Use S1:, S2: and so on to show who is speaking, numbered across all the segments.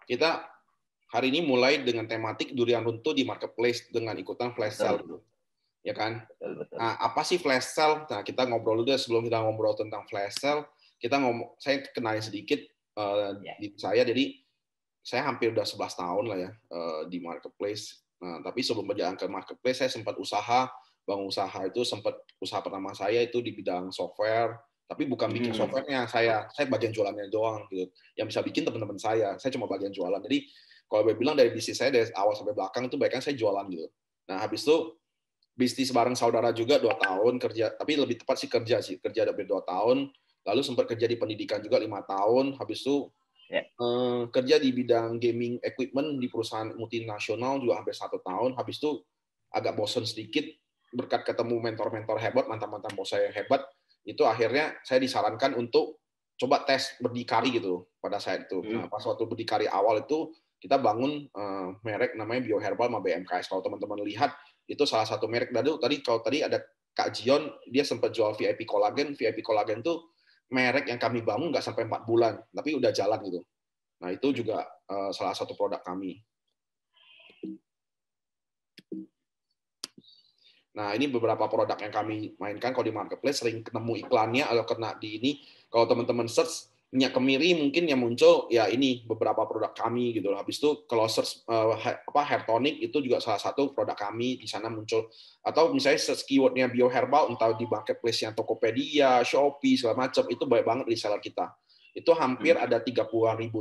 S1: kita hari ini mulai dengan tematik durian runtuh di marketplace dengan ikutan flash sale, ya kan?
S2: Betul.
S1: Nah, apa sih flash sale? Nah, kita ngobrol dulu deh sebelum kita ngobrol tentang flash sale. Saya kenalin sedikit di saya. Jadi saya hampir udah 11 tahun lah ya di marketplace. Nah, tapi sebelum berjalan ke marketplace, saya sempat bangun usaha itu usaha pertama saya itu di bidang software. Tapi bukan bikin softwarenya, saya bagian jualannya doang gitu. Yang bisa bikin teman-teman saya cuma bagian jualan. Jadi kalau gue bilang dari bisnis saya dari awal sampai belakang itu baiknya saya jualan gitu. Nah, habis itu bisnis bareng saudara juga 2 tahun kerja, tapi lebih tepat sih kerja lebih 2 tahun, lalu sempat kerja di pendidikan juga 5 tahun, habis itu kerja di bidang gaming equipment di perusahaan multinasional juga hampir 1 tahun, habis itu agak bosen sedikit berkat ketemu mentor-mentor hebat, mantan-mantan bos saya yang hebat, itu akhirnya saya disarankan untuk coba tes berdikari gitu pada saat itu. Nah, pas waktu berdikari awal itu kita bangun merek namanya BioHerbal sama BMKS. Kalau teman-teman lihat itu salah satu merek kalau tadi ada Kak Jion, dia sempat jual VIP Collagen. VIP Collagen itu merek yang kami bangun nggak sampai 4 bulan, tapi udah jalan gitu. Nah, itu juga salah satu produk kami. Nah, ini beberapa produk yang kami mainkan kalau di marketplace, sering ketemu iklannya atau kena di ini. Kalau teman-teman search minyak kemiri, mungkin yang muncul ya ini beberapa produk kami gitu. Habis itu kalau search hair tonic itu juga salah satu produk kami di sana muncul. Atau misalnya search keywordnya bioherbal, entah di marketplace-nya Tokopedia, Shopee segala macam, itu banyak banget reseller kita. Itu hampir ada 30.000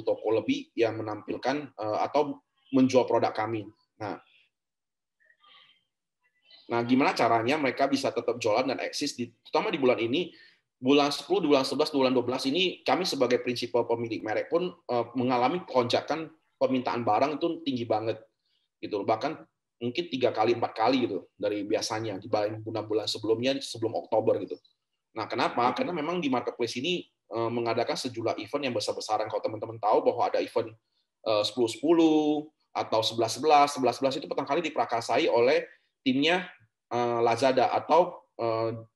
S1: toko lebih yang menampilkan atau menjual produk kami. Nah, gimana caranya mereka bisa tetap jualan dan eksis, terutama di bulan ini, bulan 10, bulan 11, bulan 12 ini, kami sebagai prinsipal pemilik merek pun mengalami lonjakan permintaan barang itu tinggi banget. Gitu. Bahkan mungkin 3 kali, 4 kali gitu dari biasanya, dibanding bulan-bulan sebelumnya, sebelum Oktober gitu. Nah, kenapa? Karena memang di marketplace ini mengadakan sejumlah event yang besar-besaran. Kalau teman-teman tahu bahwa ada event 10-10 atau 11-11, 11-11 itu pertama kali diprakarsai oleh timnya Lazada atau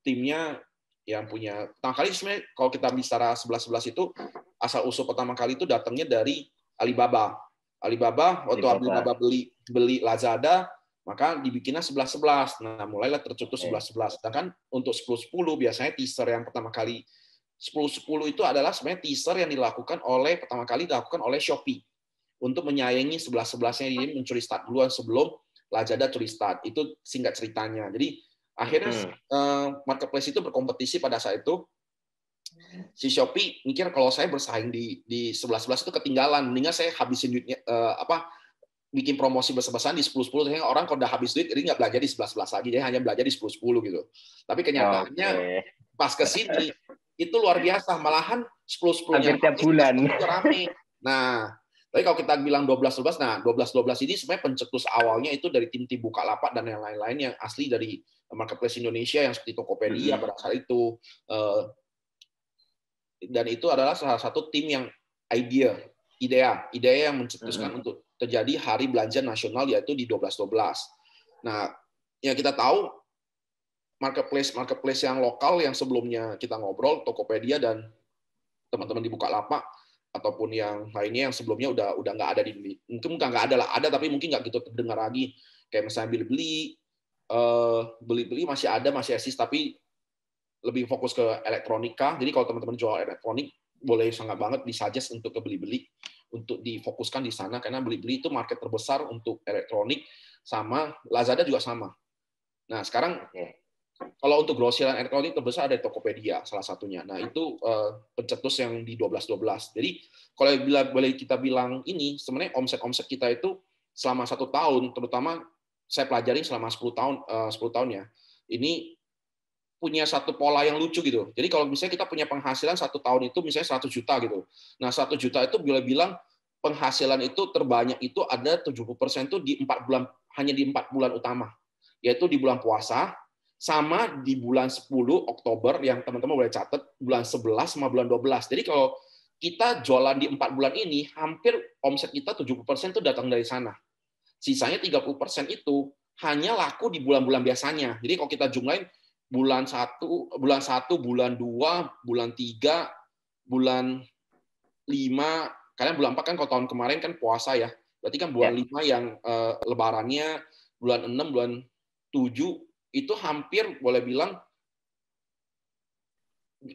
S1: timnya yang punya pertama kali sebenarnya kalau kita bicara 11-11 itu asal usul pertama kali itu datangnya dari Alibaba. Waktu Alibaba beli Lazada, maka dibikinnya 11-11. Nah, mulailah tercetus 11-11. Sedangkan untuk 10-10 biasanya teaser yang pertama kali 10-10 itu adalah sebenarnya teaser yang dilakukan oleh Shopee untuk menyayangi 11-11-nya ini mencuri start duluan sebelum Lazada curi start. Itu singkat ceritanya. Jadi akhirnya marketplace itu berkompetisi pada saat itu. Si Shopee mikir kalau saya bersaing di 11-11 itu ketinggalan. Mendingan saya habisin duitnya bikin promosi besar-besaran di 10-10 sehingga orang kalau udah habis duit jadi nggak belajar di 11-11 lagi, dia hanya belajar di 10-10 gitu. Tapi kenyataannya pas ke sini itu luar biasa, malahan 10-10-nya
S2: hampir tiap bulan
S1: rame. Nah, tapi kalau kita bilang 12-12, nah 12-12 ini sebenarnya pencetus awalnya itu dari tim Bukalapak dan yang lain-lain yang asli dari marketplace Indonesia yang seperti Tokopedia pada saat itu. Dan itu adalah salah satu tim yang idea yang mencetuskan untuk terjadi hari belanja nasional yaitu di 12-12. Nah, yang kita tahu marketplace yang lokal yang sebelumnya kita ngobrol, Tokopedia dan teman-teman di Bukalapak ataupun yang lainnya yang sebelumnya udah nggak ada mungkin nggak ada tapi mungkin nggak gitu terdengar lagi, kayak misalnya Beli-beli masih eksis tapi lebih fokus ke elektronika. Jadi kalau teman-teman jual elektronik boleh sangat banget disuggest untuk ke Beli-beli untuk difokuskan di sana karena Beli-beli itu market terbesar untuk elektronik, sama Lazada juga sama. Nah, sekarang kalau untuk grosiran elektronik terbesar ada Tokopedia salah satunya. Nah, itu pencetus yang di 12-12. Jadi kalau boleh kita bilang ini sebenarnya omset kita itu selama 1 tahun, terutama saya pelajari selama 10 tahun ya. Ini punya satu pola yang lucu gitu. Jadi kalau misalnya kita punya penghasilan 1 tahun itu misalnya 100 juta gitu. Nah, 100 juta itu bilang penghasilan itu terbanyak itu ada 70% itu di 4 bulan, hanya di 4 bulan utama. Yaitu di bulan puasa, sama di bulan 10 Oktober yang teman-teman boleh catat, bulan 11 sama bulan 12. Jadi kalau kita jualan di 4 bulan ini, hampir omset kita 70% itu datang dari sana. Sisanya 30% itu hanya laku di bulan-bulan biasanya. Jadi kalau kita jumlahin bulan 1, bulan 2, bulan 3, bulan 5, Kalian bulan 4 kan kalau tahun kemarin kan puasa ya. Berarti kan bulan 5 yang lebarannya, bulan 6, bulan 7 itu hampir boleh bilang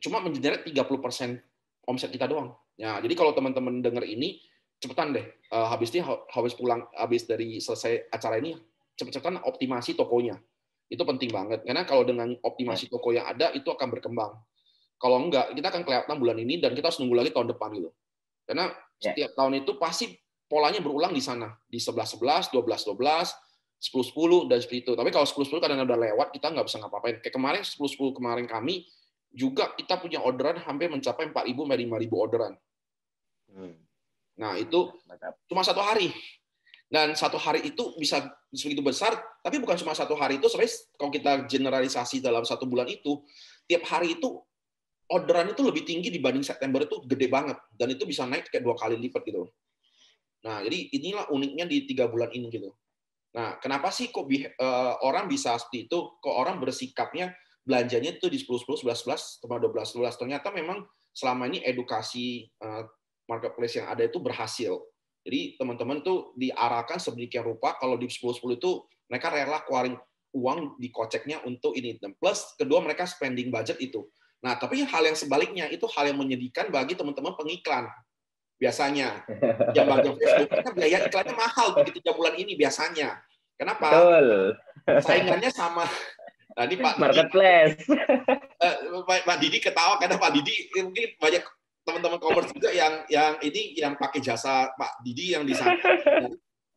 S1: cuma mengenerate 30% omset kita doang. Ya, jadi kalau teman-teman dengar ini, cepetan deh. Habis pulang, habis dari selesai acara ini, cepet-cepetan optimasi tokonya. Itu penting banget. Karena kalau dengan optimasi toko yang ada, itu akan berkembang. Kalau enggak, kita akan kelihatan bulan ini dan kita harus nunggu lagi tahun depan gitu. Karena setiap tahun itu pasti polanya berulang di sana, di 11-11, 12-12, 10-10 dan seperti itu. Tapi kalau 10-10 kadang udah lewat, kita nggak bisa ngapa-ngapain. Kayak kemarin 10-10 kemarin kami juga kita punya orderan hampir mencapai 4.000 sampai 5.000 orderan. Nah, itu cuma 1 hari. Dan 1 hari itu bisa segitu besar, tapi bukan cuma 1 hari itu, sebenarnya kalau kita generalisasi dalam 1 bulan itu, tiap hari itu orderan itu lebih tinggi dibanding September itu gede banget, dan itu bisa naik kayak 2 kali lipat gitu. Nah, jadi inilah uniknya di 3 bulan ini gitu. Nah, kenapa sih kok orang bisa seperti itu? Kok orang bersikapnya belanjanya itu di 10-10, 11-11, sama 12-12? Ternyata memang selama ini edukasi marketplace yang ada itu berhasil. Jadi teman-teman tuh diarahkan sedemikian rupa kalau di 10-10 itu mereka rela keluarin uang di koceknya untuk ini. Dan plus kedua mereka spending budget itu. Nah, tapi hal yang sebaliknya itu hal yang menyedihkan bagi teman-teman pengiklan. Biasanya yang bagian Facebook karena biaya iklannya mahal di 3 bulan ini biasanya. Kenapa?
S2: Betul.
S1: Saingannya sama. Nah, ini Pak
S2: Marketplace.
S1: Pak Didi ketawa karena Pak Didi mungkin banyak teman-teman commerce juga yang pakai jasa Pak Didi yang di sana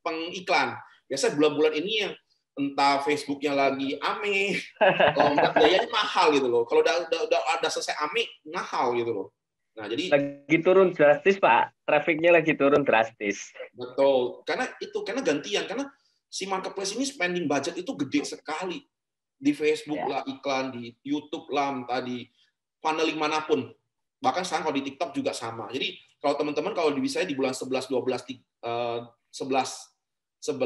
S1: pengiklan. Biasa bulan-bulan ini yang entah Facebooknya lagi ame, biayanya mahal gitu loh. Kalau udah ada selesai ame, mahal gitu loh. Nah, jadi
S2: lagi turun drastis, Pak. Trafficnya lagi turun drastis.
S1: Betul. Karena gantian. Karena si marketplace ini spending budget itu gede sekali. Di Facebook lah iklan, di YouTube lah, tadi funneling manapun. Bahkan sekarang kalau di TikTok juga sama. Jadi kalau teman-teman kalau bisa di bulan 11, 12, 10, 11,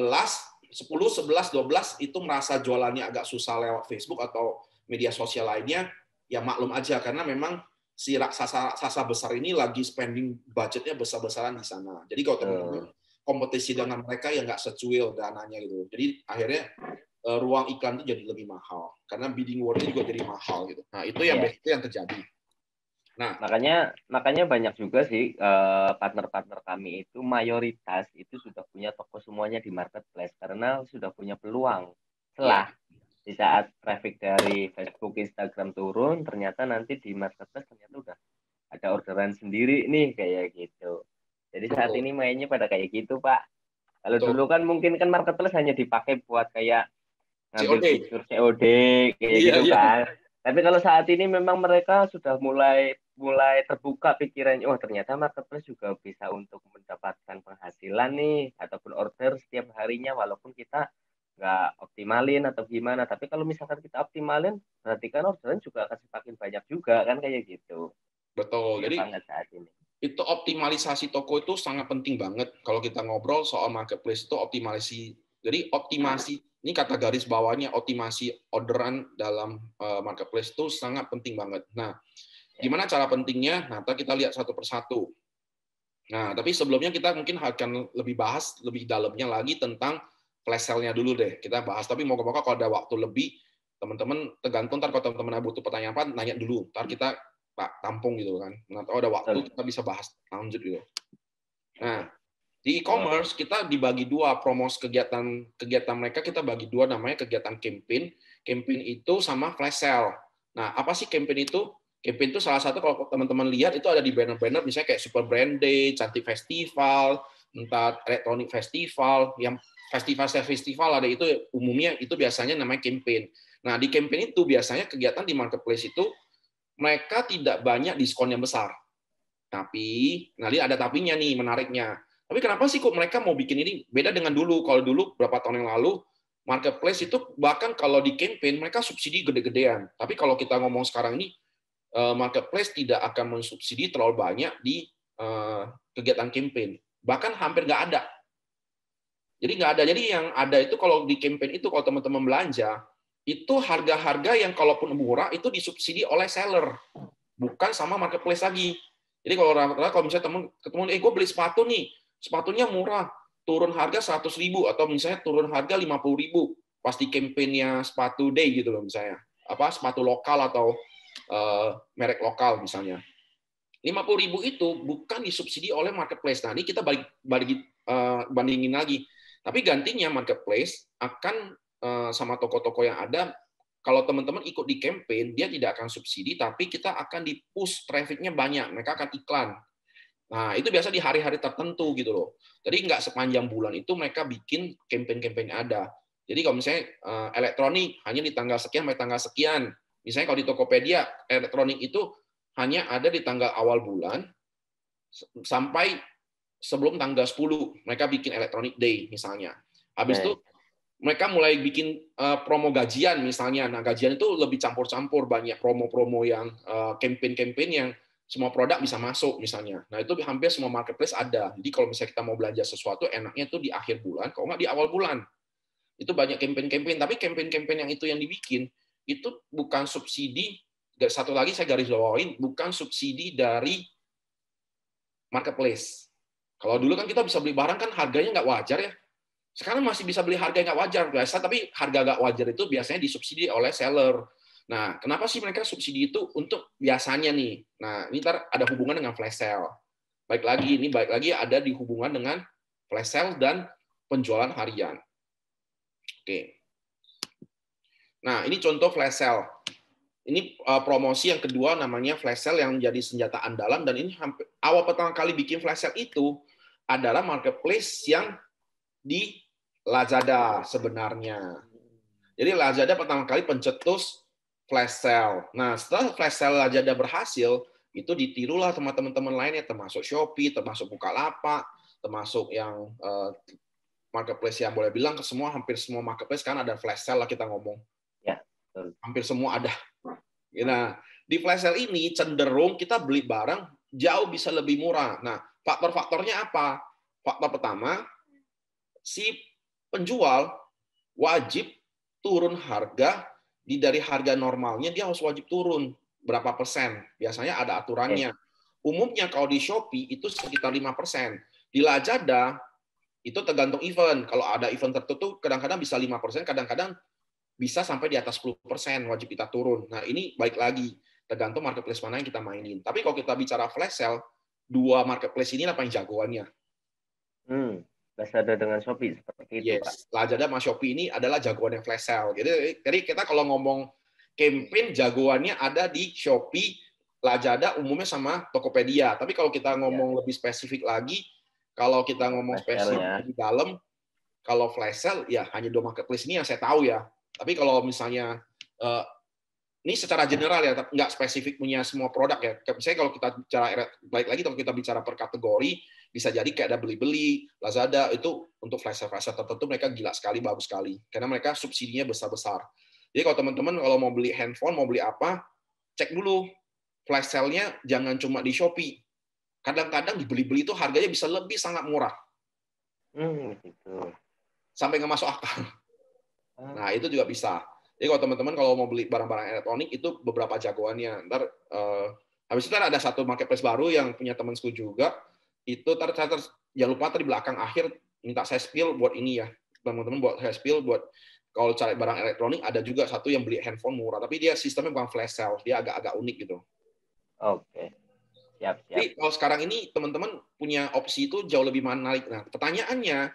S1: 12 itu merasa jualannya agak susah lewat Facebook atau media sosial lainnya, ya maklum aja karena memang si raksasa besar ini lagi spending budgetnya besar-besaran di sana. Jadi kalau teman-teman kompetisi dengan mereka ya nggak secuil dananya gitu. Jadi akhirnya ruang iklan itu jadi lebih mahal karena bidding war-nya juga jadi mahal gitu. Nah, itu yang terjadi. Nah,
S2: makanya banyak juga sih partner-partner kami itu mayoritas itu sudah punya toko semuanya di marketplace karena sudah punya peluang. Setelah di saat traffic dari Facebook, Instagram turun, ternyata nanti di marketplace ternyata udah ada orderan sendiri nih kayak gitu. Jadi saat ini mainnya pada kayak gitu, Pak. Kalau dulu kan mungkin kan marketplace hanya dipakai buat kayak ngambil fitur COD kayak gitu kan. Tapi kalau saat ini memang mereka sudah mulai terbuka pikirannya, oh ternyata marketplace juga bisa untuk mendapatkan penghasilan nih ataupun order setiap harinya walaupun kita nggak optimalin atau gimana. Tapi kalau misalkan kita optimalin, berarti kan orderan juga akan semakin banyak juga kan kayak gitu.
S1: Betul.
S2: Ya,
S1: jadi
S2: saat ini.
S1: Itu optimalisasi toko itu sangat penting banget. Kalau kita ngobrol soal marketplace itu optimalisasi. Jadi optimasi ini kata garis bawahnya optimasi orderan dalam marketplace itu sangat penting banget. Nah, gimana cara pentingnya? Nah, kita lihat satu persatu. Nah, tapi sebelumnya kita mungkin akan lebih bahas lebih dalamnya lagi tentang flash sale-nya dulu deh. Kita bahas. Tapi moga-moga kalau ada waktu lebih, teman-teman tergantung ntar kalau teman-teman butuh pertanyaan apa, nanya dulu. Ntar kita tampung gitu kan. Nanti ada waktu kita bisa bahas lanjut gitu. Nah, di e-commerce kita dibagi dua promos kegiatan mereka kita bagi dua namanya kegiatan campaign. Campaign itu sama flash sale. Nah, apa sih campaign itu? Campaign itu salah satu kalau teman-teman lihat itu ada di banner-banner misalnya kayak Super Brand Day, Cantik Festival, entah Elektronik Festival, yang festival ada itu umumnya itu biasanya namanya campaign. Nah, di campaign itu biasanya kegiatan di marketplace itu mereka tidak banyak diskon yang besar. Tapi, nanti ada tapinya nih, menariknya. Tapi kenapa sih kok mereka mau bikin ini? Beda dengan dulu. Kalau dulu, berapa tahun yang lalu, marketplace itu bahkan kalau di campaign, mereka subsidi gede-gedean. Tapi kalau kita ngomong sekarang ini, marketplace tidak akan mensubsidi terlalu banyak di kegiatan campaign. Bahkan hampir nggak ada. Jadi nggak ada. Jadi yang ada itu kalau di campaign itu, kalau teman-teman belanja, itu harga-harga yang kalaupun murah itu disubsidi oleh seller, bukan sama marketplace lagi. Jadi kalau misalnya teman ketemu, gue beli sepatu nih, sepatunya murah, turun harga 100.000 atau misalnya turun harga 50.000, pasti kampanyenya sepatu day gitu loh misalnya, sepatu lokal atau merek lokal misalnya. 50.000 itu bukan disubsidi oleh marketplace. Nah ini kita bandingin lagi. Tapi gantinya marketplace akan sama toko-toko yang ada. Kalau teman-teman ikut di campaign, dia tidak akan subsidi, tapi kita akan di-push traffic-nya banyak. Mereka akan iklan. Nah, itu biasa di hari-hari tertentu gitu loh. Jadi nggak sepanjang bulan itu mereka bikin campaign-campaign ada. Jadi kalau misalnya elektronik hanya di tanggal sekian sampai tanggal sekian. Misalnya kalau di Tokopedia, elektronik itu hanya ada di tanggal awal bulan sampai sebelum tanggal 10. Mereka bikin elektronik day misalnya. Habis itu mereka mulai bikin promo gajian misalnya. Nah, gajian itu lebih campur-campur, banyak promo-promo yang campaign-campaign yang semua produk bisa masuk misalnya. Nah, itu hampir semua marketplace ada. Jadi kalau misalnya kita mau belanja sesuatu, enaknya itu di akhir bulan, kalau nggak di awal bulan. Itu banyak campaign-campaign, tapi campaign-campaign yang dibikin itu bukan subsidi. Satu lagi saya garis bawain, bukan subsidi dari marketplace. Kalau dulu kan kita bisa beli barang kan harganya nggak wajar ya. Sekarang masih bisa beli harga yang nggak wajar biasa, tapi harga nggak wajar itu biasanya disubsidi oleh seller. Nah, kenapa sih mereka subsidi itu untuk biasanya nih? Nah, ini ntar ada hubungan dengan flash sale. Baik lagi ada di hubungan dengan flash sale dan penjualan harian. Oke. Nah, ini contoh flash sale. Ini promosi yang kedua namanya flash sale yang menjadi senjata andalan, dan ini awal pertama kali bikin flash sale itu adalah marketplace yang di Lazada sebenarnya. Jadi Lazada pertama kali pencetus flash sale. Nah, setelah flash sale Lazada berhasil, itu ditirulah teman-teman lainnya, termasuk Shopee, termasuk Bukalapak, termasuk yang marketplace yang boleh bilang ke semua, hampir semua marketplace kan ada flash sale lah kita ngomong.
S2: Ya,
S1: hampir semua ada. Nah, di flash sale ini cenderung kita beli barang jauh bisa lebih murah. Nah, faktor-faktornya apa? Faktor pertama, si penjual wajib turun harga dari harga normalnya, dia harus wajib turun berapa persen. Biasanya ada aturannya. Umumnya kalau di Shopee itu sekitar 5%. Di Lazada itu tergantung event. Kalau ada event tertentu kadang-kadang bisa 5%, kadang-kadang bisa sampai di atas 10% wajib kita turun. Nah, ini baik lagi tergantung marketplace mana yang kita mainin. Tapi kalau kita bicara flash sale, dua marketplace ini apa yang jagoannya?
S2: Lazada dengan Shopee seperti itu, Pak.
S1: Lazada sama Shopee ini adalah jagoan yang flash sale. Jadi kita kalau ngomong campaign, jagoannya ada di Shopee, Lazada umumnya sama Tokopedia. Tapi kalau kita ngomong lebih spesifik lagi, kalau kita ngomong spesifik di dalam, kalau flash sale ya hanya dua marketplace ini yang saya tahu ya. Tapi kalau misalnya ini secara general ya, nggak spesifik punya semua produk ya. Misalnya kalau kita bicara, balik lagi kalau kita bicara per kategori, bisa jadi kayak ada beli-beli, Lazada itu untuk flash sale tertentu mereka gila sekali, bagus sekali. Karena mereka subsidinya besar-besar. Jadi kalau teman-teman kalau mau beli handphone, mau beli apa, cek dulu flash sale-nya jangan cuma di Shopee. Kadang-kadang dibeli-beli itu harganya bisa lebih sangat murah.
S2: Gitu.
S1: Sampai nggak masuk akal. Nah, itu juga bisa. Jadi kalau teman-teman kalau mau beli barang-barang elektronik itu beberapa jagoannya. Ntar habis itu ada satu marketplace baru yang punya temanku juga. Itu jangan lupa di belakang akhir minta saya spill buat ini ya. Teman-teman buat saya spill buat kalau cari barang elektronik ada juga satu yang beli handphone murah, tapi dia sistemnya bukan flash sale, dia agak-agak unik gitu.
S2: Oke. Siap.
S1: Jadi kalau sekarang ini teman-teman punya opsi itu jauh lebih menarik. Nah, pertanyaannya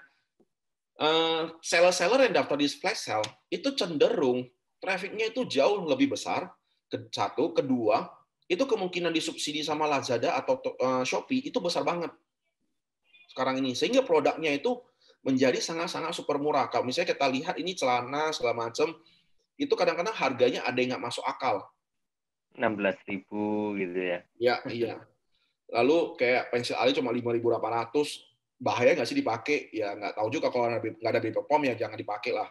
S1: seller-seller yang daftar di flash sale itu cenderung trafficnya itu jauh lebih besar. Satu, kedua, itu kemungkinan disubsidi sama Lazada atau Shopee itu besar banget sekarang ini, sehingga produknya itu menjadi sangat-sangat super murah. Kalau misalnya kita lihat ini celana segala macam, itu kadang-kadang harganya ada yang nggak masuk akal.
S2: 16.000 gitu ya.
S1: Iya. Lalu kayak pensil alis cuma 5.800, bahaya nggak sih dipakai? Ya nggak tahu juga, kalau nggak ada BPOM ya jangan dipakai lah.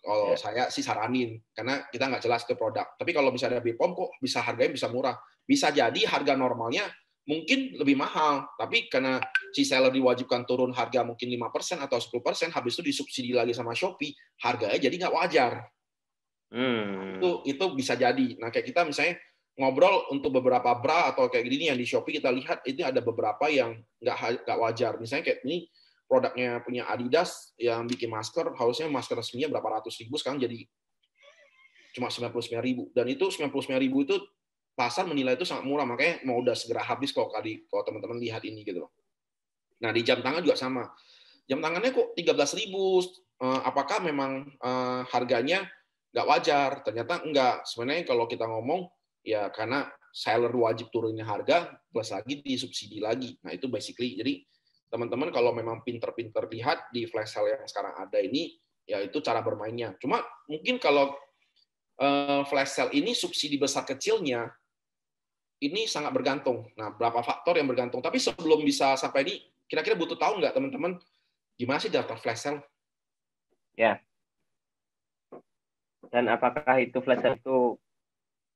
S1: Kalau saya sih saranin, karena kita nggak jelas itu produk. Tapi kalau misalnya ada BPOM kok bisa harganya bisa murah. Bisa jadi harga normalnya mungkin lebih mahal, tapi karena si seller diwajibkan turun harga mungkin 5% atau 10%, habis itu disubsidi lagi sama Shopee, harganya jadi nggak wajar. Itu bisa jadi. Nah, kayak kita misalnya ngobrol untuk beberapa bra atau kayak gini yang di Shopee kita lihat ini ada beberapa yang nggak wajar. Misalnya kayak ini produknya punya Adidas yang bikin masker, harusnya masker resminya berapa ratus ribu, sekarang jadi cuma 99.000. Dan itu 99.000 itu pasar menilai itu sangat murah, makanya mau udah segera habis kalau teman-teman lihat ini gitu loh. Nah di jam tangan juga sama. Jam tangannya kok 13.000. Apakah memang harganya nggak wajar? Ternyata enggak. Sebenarnya kalau kita ngomong ya karena seller wajib turunin harga plus lagi disubsidi lagi. Nah itu basically. Jadi teman-teman kalau memang pinter-pinter lihat di flash sale yang sekarang ada ini, ya itu cara bermainnya. Cuma mungkin kalau flash sale ini subsidi besar kecilnya ini sangat bergantung. Nah, berapa faktor yang bergantung. Tapi sebelum bisa sampai ini, kira-kira butuh tahu nggak teman-teman gimana sih daftar flash sale?
S2: Ya. Dan apakah itu flash sale itu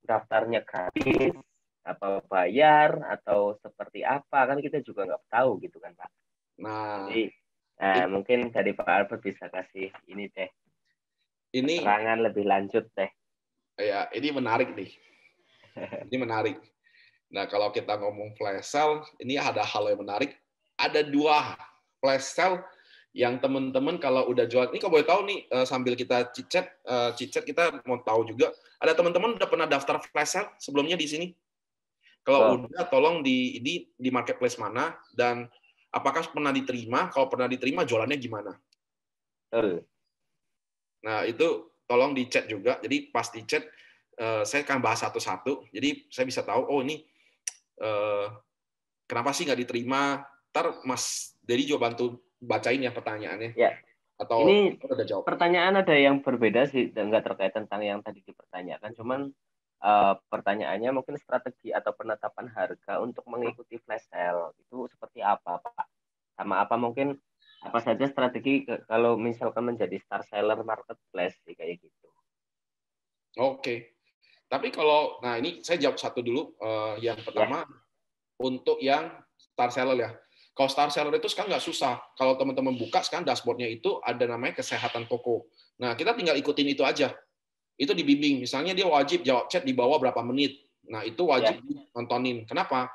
S2: daftarnya gratis, apa bayar, atau seperti apa? Kan kita juga nggak tahu gitu kan, Pak.
S1: Nah,
S2: Jadi, mungkin dari Pak Albert bisa kasih ini deh.
S1: Ini
S2: keterangan lebih lanjut deh.
S1: Ya, ini menarik nih. Ini menarik. Nah, kalau kita ngomong flash sale, ini ada hal yang menarik. Ada 2 flash sale yang teman-teman kalau udah jual. Ini kalau boleh tahu nih, sambil kita chit-chat kita mau tahu juga. Ada teman-teman udah pernah daftar flash sale sebelumnya di sini? Kalau udah, tolong di marketplace mana dan apakah pernah diterima? Kalau pernah diterima, jualannya gimana? Nah, itu tolong di chat juga. Jadi pas di chat, saya akan bahas satu-satu. Jadi saya bisa tahu, oh ini kenapa sih nggak diterima? Ntar Mas Dedi juga bantu bacain ya pertanyaannya.
S2: Ya.
S1: Atau
S2: ini
S1: udah jawab?
S2: Pertanyaan ada yang berbeda sih, dan nggak terkait tentang yang tadi dipertanyakan. Cuman pertanyaannya mungkin strategi atau penetapan harga untuk mengikuti flash sale itu seperti apa, Pak? Sama apa mungkin apa saja strategi kalau misalkan menjadi star seller marketplace kayak gitu.
S1: Oke. Tapi kalau, nah ini saya jawab satu dulu. Yang pertama, untuk yang star seller ya. Kalau star seller itu sekarang nggak susah. Kalau teman-teman buka, sekarang dashboard-nya itu ada namanya kesehatan toko. Nah, kita tinggal ikutin itu aja. Itu dibimbing. Misalnya dia wajib jawab chat di bawah berapa menit. Nah, itu wajib nontonin. Kenapa?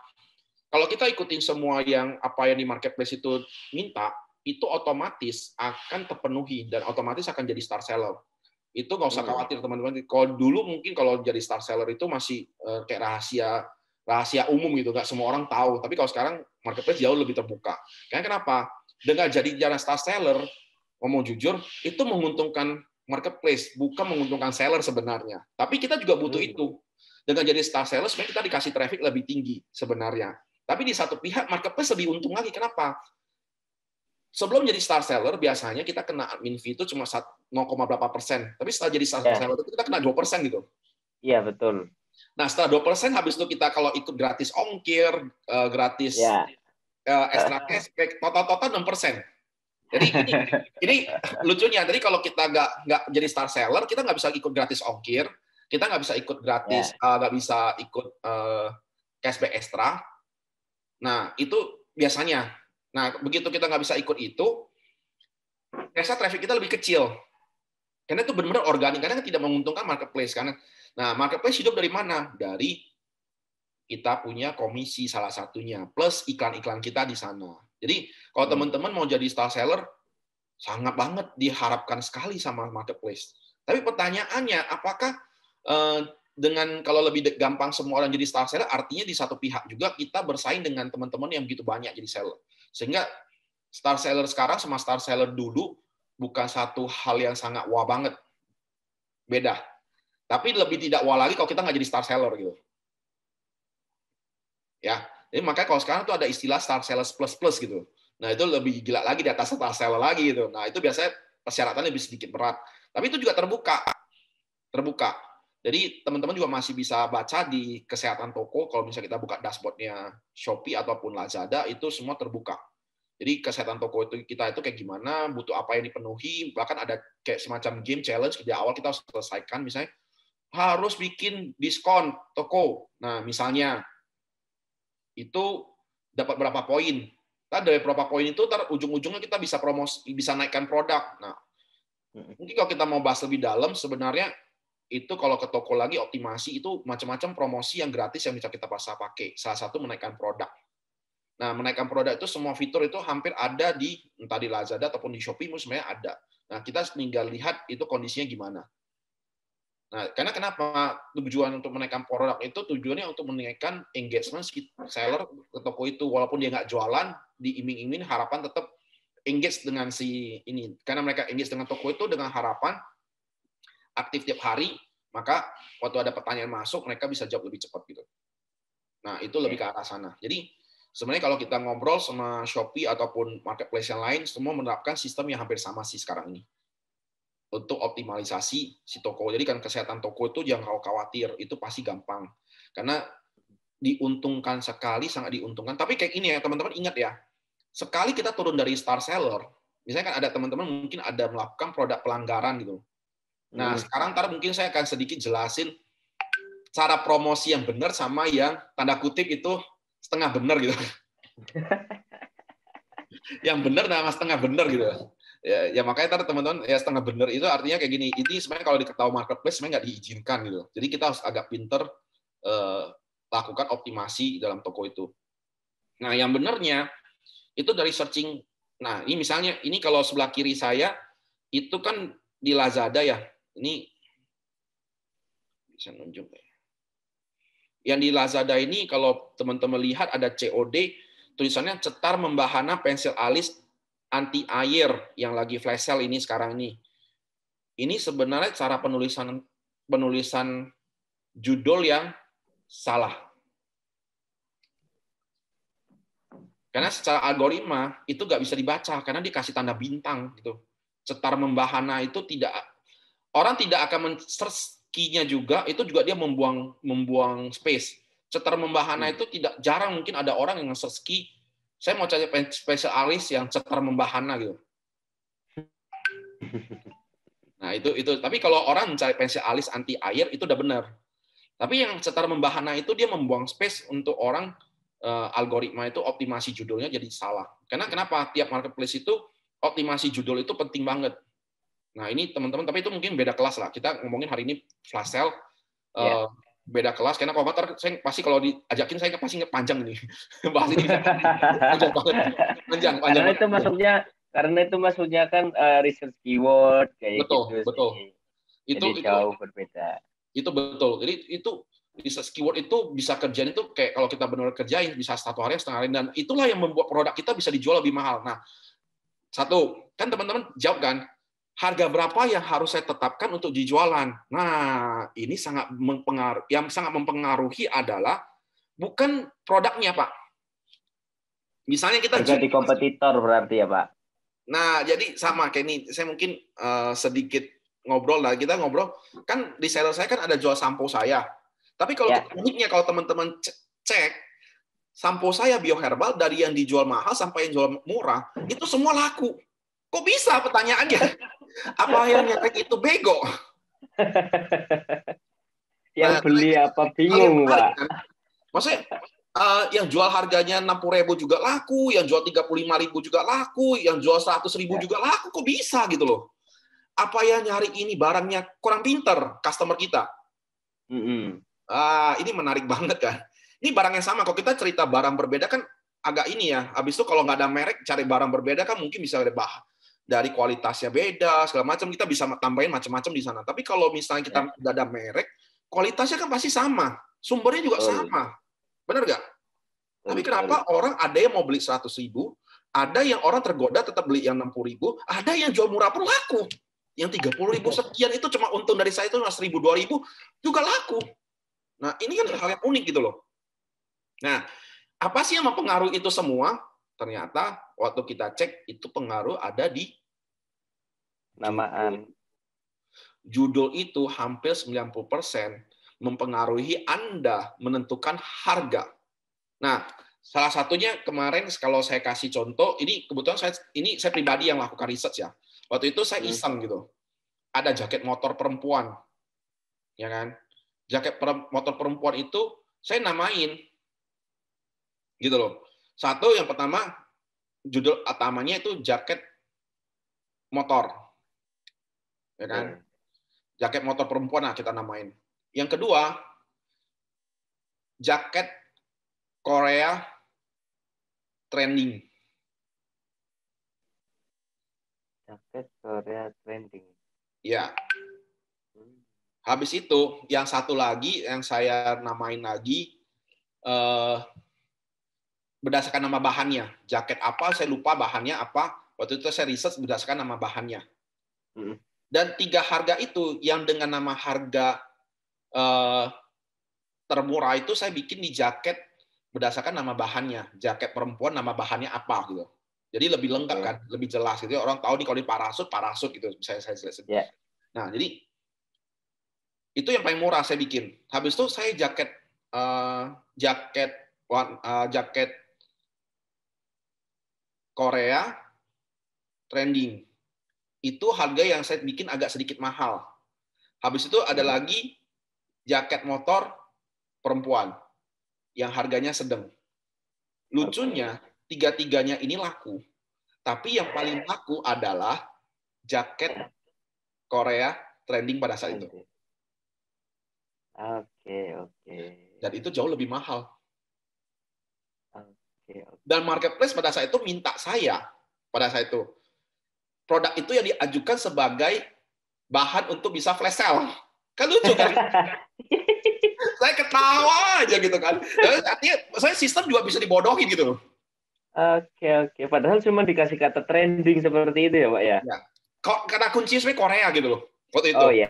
S1: Kalau kita ikutin semua yang apa yang di marketplace itu minta, itu otomatis akan terpenuhi dan otomatis akan jadi star seller. Itu nggak usah khawatir teman-teman. Kalau dulu mungkin kalau jadi star seller itu masih kayak rahasia umum gitu, nggak semua orang tahu. Tapi kalau sekarang marketplace jauh lebih terbuka. Karena kenapa? Dengan jadi jalan star seller, ngomong jujur, itu menguntungkan marketplace, bukan menguntungkan seller sebenarnya. Tapi kita juga butuh itu. Dengan jadi star seller, sebenarnya kita dikasih traffic lebih tinggi sebenarnya. Tapi di satu pihak marketplace lebih untung lagi. Kenapa? Sebelum jadi star seller, biasanya kita kena admin fee itu cuma 0, berapa persen. Tapi setelah jadi star seller itu kita kena 2% gitu.
S2: Iya, betul.
S1: Nah, setelah 2%, habis itu kita kalau ikut gratis ongkir, gratis extra cashback, total 6%. Jadi ini lucunya. Jadi kalau kita nggak jadi star seller, kita nggak bisa ikut gratis ongkir, kita nggak bisa ikut gratis, nggak bisa ikut cashback ekstra. Nah, itu biasanya. Nah, begitu kita nggak bisa ikut itu, biasa traffic kita lebih kecil. Karena itu benar-benar organik, karena tidak menguntungkan marketplace. Nah, marketplace hidup dari mana? Dari kita punya komisi salah satunya, plus iklan-iklan kita di sana. Jadi, kalau teman-teman mau jadi star seller, sangat banget diharapkan sekali sama marketplace. Tapi pertanyaannya, apakah dengan kalau lebih gampang semua orang jadi star seller, artinya di satu pihak juga kita bersaing dengan teman-teman yang begitu banyak jadi seller. Sehingga star seller sekarang sama star seller dulu bukan satu hal yang sangat wah banget. Beda. Tapi lebih tidak wah lagi kalau kita nggak jadi star seller gitu. Ya, jadi makanya kalau sekarang tuh ada istilah star seller plus gitu. Nah, itu lebih gila lagi di atas star seller lagi gitu. Nah, itu biasanya persyaratannya lebih sedikit berat. Tapi itu juga terbuka. Jadi teman-teman juga masih bisa baca di kesehatan toko, kalau misalnya kita buka dashboard-nya Shopee ataupun Lazada, itu semua terbuka. Jadi kesehatan toko kita itu kayak gimana, butuh apa yang dipenuhi, bahkan ada kayak semacam game challenge di awal kita harus selesaikan, misalnya harus bikin diskon toko. Nah, misalnya itu dapat berapa poin. Dari berapa poin itu ujung-ujungnya kita bisa promosi, bisa naikkan produk. Nah, mungkin kalau kita mau bahas lebih dalam, sebenarnya itu kalau ke toko lagi optimasi itu macam-macam promosi yang gratis yang bisa kita bisa pakai. Salah satu menaikkan produk. Nah, menaikkan produk itu semua fitur itu hampir ada di entah di Lazada ataupun di Shopee sebenarnya ada. Nah, kita tinggal lihat itu kondisinya gimana. Nah, karena kenapa tujuan untuk menaikkan produk itu tujuannya untuk menaikkan engagement seller ke toko itu, walaupun dia nggak jualan, diiming-iming harapan tetap engage dengan si ini, karena mereka engage dengan toko itu dengan harapan aktif tiap hari, maka waktu ada pertanyaan masuk mereka bisa jawab lebih cepat gitu. Nah, itu lebih ke arah sana. Jadi sebenarnya kalau kita ngobrol sama Shopee ataupun marketplace yang lain, semua menerapkan sistem yang hampir sama sih sekarang ini untuk optimalisasi si toko. Jadi kan kesehatan toko itu jangan khawatir, itu pasti gampang. Karena diuntungkan sekali, sangat diuntungkan. Tapi kayak ini ya, teman-teman ingat ya, sekali kita turun dari star seller, misalnya kan ada teman-teman mungkin ada melakukan produk pelanggaran gitu. Nah, sekarang ntar mungkin saya akan sedikit jelasin cara promosi yang benar sama yang tanda kutip itu setengah benar gitu. Yang benar sama setengah benar gitu. Ya makanya tadi teman-teman ya setengah benar itu artinya kayak gini. Ini sebenarnya kalau diketahui marketplace sebenarnya nggak diizinkan gitu. Jadi kita harus agak pinter lakukan optimasi dalam toko itu. Nah, yang benarnya itu dari searching. Nah, ini misalnya ini kalau sebelah kiri saya itu kan di Lazada ya. Ini bisa nunjuk ya. Yang di Lazada ini kalau teman-teman lihat ada COD, tulisannya cetar membahana pensil alis anti air yang lagi flash sale ini sekarang ini. Ini sebenarnya cara penulisan judul yang salah. Karena secara algoritma itu nggak bisa dibaca karena dikasih tanda bintang gitu. Cetar membahana itu tidak, orang tidak akan men-search key-nya juga, itu juga dia membuang space. Cetar membahana itu tidak, jarang mungkin ada orang yang nge-search key, saya mau cari spesialis yang cetar membahana gitu. Nah, itu. Tapi kalau orang mencari spesialis anti air itu udah benar. Tapi yang cetar membahana itu dia membuang space untuk orang algoritma itu optimasi judulnya jadi salah. Karena kenapa? Tiap marketplace itu optimasi judul itu penting banget. Nah, ini teman-teman, tapi itu mungkin beda kelas lah. Kita ngomongin hari ini flash sale, beda kelas. Karena kalau saya pasti kalau diajakin saya pasti panjang ini. Bahas ini bisa panjang banget. Panjang banget.
S2: Karena itu maksudnya kan research keyword kayak
S1: betul,
S2: gitu
S1: betul.
S2: sih. Jadi jauh berbeda.
S1: Itu betul. Jadi itu research keyword itu bisa kerjaan itu kayak kalau kita benar kerjain bisa 1 hari, setengah hari, dan itulah yang membuat produk kita bisa dijual lebih mahal. Nah, satu, kan teman-teman jawab kan, harga berapa yang harus saya tetapkan untuk dijualan? Nah, ini sangat mempengaruhi adalah bukan produknya, Pak. Misalnya kita
S2: harga di kompetitor berarti ya, Pak.
S1: Nah, jadi sama kayak ini. Saya mungkin sedikit ngobrol lah. Kita ngobrol kan di seller saya kan ada jual sampo saya. Tapi kalau uniknya kalau teman-teman cek sampo saya bioherbal dari yang dijual mahal sampai yang jual murah itu semua laku. Kok bisa pertanyaannya? Apa yang nyari itu bego?
S2: Yang beli apa bingung, Pak.
S1: Kan? Maksudnya yang jual harganya 60.000 juga laku, yang jual 35.000 juga laku, yang jual 100.000 juga laku. Kok bisa gitu loh? Apa yang nyari ini barangnya kurang pinter customer kita? Ini menarik banget kan? Ini barang yang sama. Kalau kita cerita barang berbeda kan agak ini ya. Habis itu kalau nggak ada merek, cari barang berbeda kan mungkin bisa dari kualitasnya beda, segala macam. Kita bisa tambahin macam-macam di sana. Tapi kalau misalnya kita nggak ada merek, kualitasnya kan pasti sama. Sumbernya juga sama. Benar nggak? Tapi kenapa orang ada yang mau beli 100.000, ada yang orang tergoda tetap beli yang 60.000, ada yang jual murah pun laku. Yang 30.000 sekian itu cuma untung dari saya itu 1.000, 2.000 juga laku. Nah, ini kan hal yang unik gitu loh. Nah, apa sih yang mempengaruhi itu semua? Ternyata waktu kita cek itu pengaruh ada di
S2: namaan.
S1: Judul itu hampir 90% mempengaruhi Anda menentukan harga. Nah, salah satunya kemarin kalau saya kasih contoh, ini kebetulan saya pribadi yang lakukan research ya. Waktu itu saya iseng gitu. Ada jaket motor perempuan. Ya kan? Jaket motor perempuan itu saya namain. Gitu loh. Satu yang pertama judul utamanya itu jaket motor. Ya kan? Jaket motor perempuan, nah kita namain. Yang kedua, jaket Korea trending.
S2: Jaket Korea trending.
S1: Ya. Habis itu, yang satu lagi yang saya namain lagi berdasarkan nama bahannya. Jaket apa, saya lupa bahannya apa. Waktu itu saya riset berdasarkan nama bahannya. Dan 3 harga itu yang dengan nama harga termurah itu saya bikin di jaket berdasarkan nama bahannya. Jaket perempuan nama bahannya apa gitu. Jadi lebih lengkap kan, lebih jelas gitu. Orang tahu nih kalau di parasut gitu. Saya
S2: Yeah.
S1: Nah, jadi itu yang paling murah saya bikin. Habis itu saya jaket Korea trending. Itu harga yang saya bikin agak sedikit mahal. Habis itu ada lagi jaket motor perempuan yang harganya sedang. Lucunya, 3-tiganya ini laku. Tapi yang paling laku adalah jaket Korea trending pada saat itu.
S2: Oke.
S1: Dan itu jauh lebih mahal.
S2: Oke.
S1: Dan marketplace pada saat itu minta saya, pada saat itu, produk itu yang diajukan sebagai bahan untuk bisa flash sale. Kan lucu kan? Saya ketawa aja gitu kan. Artinya saya sistem juga bisa dibodohin gitu.
S2: Oke. Padahal cuma dikasih kata trending seperti itu ya, Pak ya?
S1: Ya. Karena kunci sebenarnya Korea gitu loh. Waktu itu.
S2: Oh iya.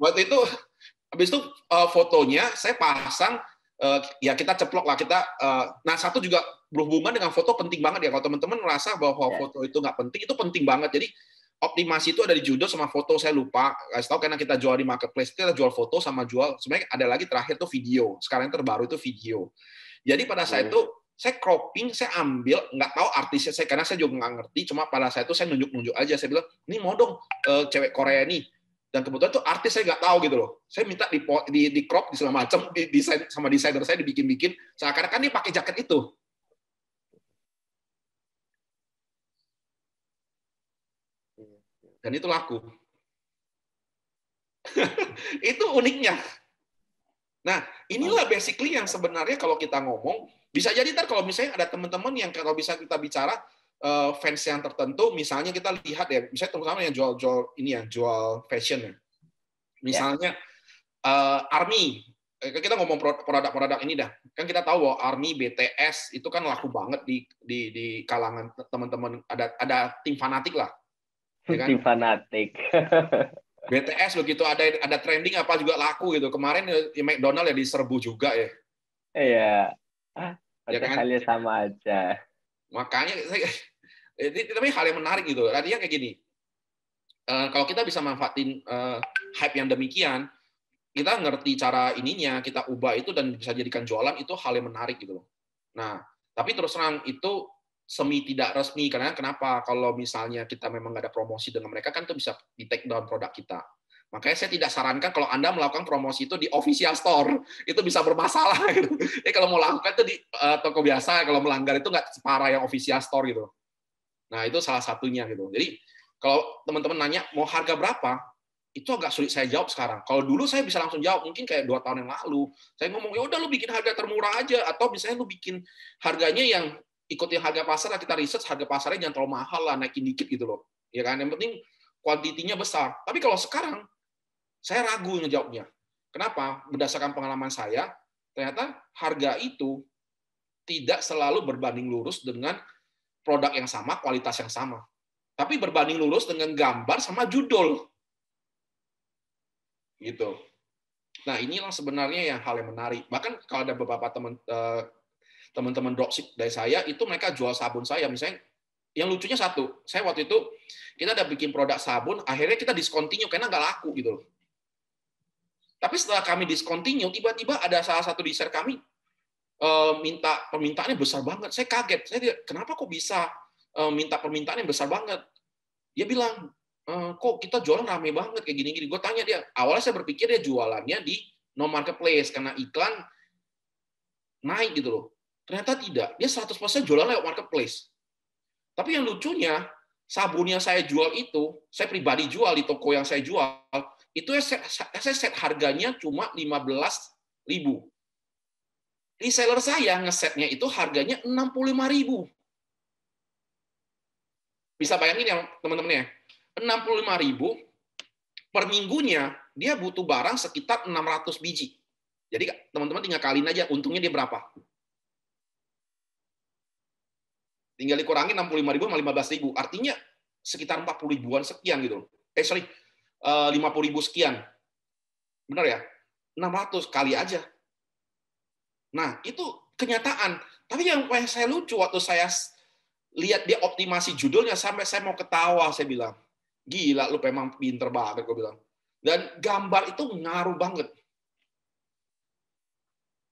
S1: Waktu itu, habis itu fotonya saya pasang, ya kita ceplok lah. Nah satu juga berhubungan dengan foto penting banget ya. Kalau teman-teman merasa bahwa foto itu nggak penting, itu penting banget. Jadi optimasi itu ada di judul sama foto, saya lupa. Kasih tahu karena kita jual di marketplace, kita jual foto sama jual, sebenarnya ada lagi terakhir tuh video. Sekarang yang terbaru itu video. Jadi pada saat itu, saya cropping, saya ambil, nggak tahu artisnya saya, karena saya juga nggak ngerti, cuma pada saat itu saya nunjuk-nunjuk aja, saya bilang, ini mau dong cewek Korea nih. Dan kebetulan tuh artis saya nggak tahu gitu loh. Saya minta di crop, di segala macam, di desain sama desainer saya dibikin-bikin, seakan-akan dia pakai jaket itu. Dan itu laku. Itu uniknya. Nah, inilah basically yang sebenarnya kalau kita ngomong, bisa jadi ntar kalau misalnya ada teman-teman yang kalau bisa kita bicara fans yang tertentu, misalnya kita lihat ya, misalnya terutama yang jual fashion ya. Misalnya ARMY, kita ngomong produk-produk ini dah. Kan kita tahu bahwa ARMY, BTS itu kan laku banget di kalangan teman-teman, ada tim fanatik lah.
S2: Ya kan? Tim fanatik.
S1: BTS begitu ada trending apa juga laku gitu. Kemarin McDonald ya diserbu juga ya.
S2: Iya.
S1: Ya kan?
S2: Halnya sama aja.
S1: Makanya tapi hal yang menarik gitu. Artinya kayak gini. Kalau kita bisa manfaatin hype yang demikian, kita ngerti cara ininya, kita ubah itu dan bisa jadikan jualan, itu hal yang menarik gitu loh. Nah, tapi terus terang itu semi tidak resmi, karena kenapa? Kalau misalnya kita memang nggak ada promosi dengan mereka, kan itu bisa di take down produk kita. Makanya saya tidak sarankan kalau Anda melakukan promosi itu di official store, itu bisa bermasalah. Gitu. Jadi kalau mau lakukan itu di toko biasa, kalau melanggar itu nggak separah yang official store gitu. Nah itu salah satunya gitu. Jadi kalau teman-teman nanya mau harga berapa, itu agak sulit saya jawab sekarang. Kalau dulu saya bisa langsung jawab, mungkin kayak 2 tahun yang lalu. Saya ngomong, ya udah lu bikin harga termurah aja, atau misalnya lu bikin harganya yang ikutin harga pasar, kita riset harga pasarnya jangan terlalu mahal lah, naikin dikit gitu loh. Ya kan? Yang penting kuantitinya besar. Tapi kalau sekarang saya ragu ngejawabnya. Kenapa? Berdasarkan pengalaman saya, ternyata harga itu tidak selalu berbanding lurus dengan produk yang sama, kualitas yang sama. Tapi berbanding lurus dengan gambar sama judul. Gitu. Nah, inilah sebenarnya yang hal yang menarik. Bahkan kalau ada beberapa teman-teman dropship dari saya, itu mereka jual sabun saya. Misalnya, yang lucunya satu, saya waktu itu, kita udah bikin produk sabun, akhirnya kita discontinue karena nggak laku gitu loh. Tapi setelah kami discontinue, tiba-tiba ada salah satu desainer kami minta permintaannya besar banget. Saya kaget. Kenapa kok bisa minta permintaan yang besar banget? Dia bilang, kok kita jualan rame banget kayak gini-gini. Gue tanya dia, awalnya saya berpikir dia jualannya di no marketplace karena iklan naik gitu loh. Ternyata tidak. Dia 100% jualan lewat marketplace. Tapi yang lucunya, sabun yang saya jual itu, saya pribadi jual di toko yang saya jual, itu saya set harganya cuma 15.000. Reseller saya ngesetnya itu harganya 65.000. Bisa bayangin ya teman-teman ya, 65.000 per minggunya dia butuh barang sekitar 600 biji. Jadi teman-teman tinggal kaliin aja untungnya dia berapa. Tinggal dikurangi 65.000 sama 15.000, artinya sekitar 40 ribuan sekian gitu. 50.000 sekian. Benar ya? 600 kali aja. Nah, itu kenyataan. Tapi yang paling saya lucu waktu saya lihat dia optimasi judulnya, sampai saya mau ketawa, saya bilang, gila lu memang pinter banget, gue bilang. Dan gambar itu ngaruh banget.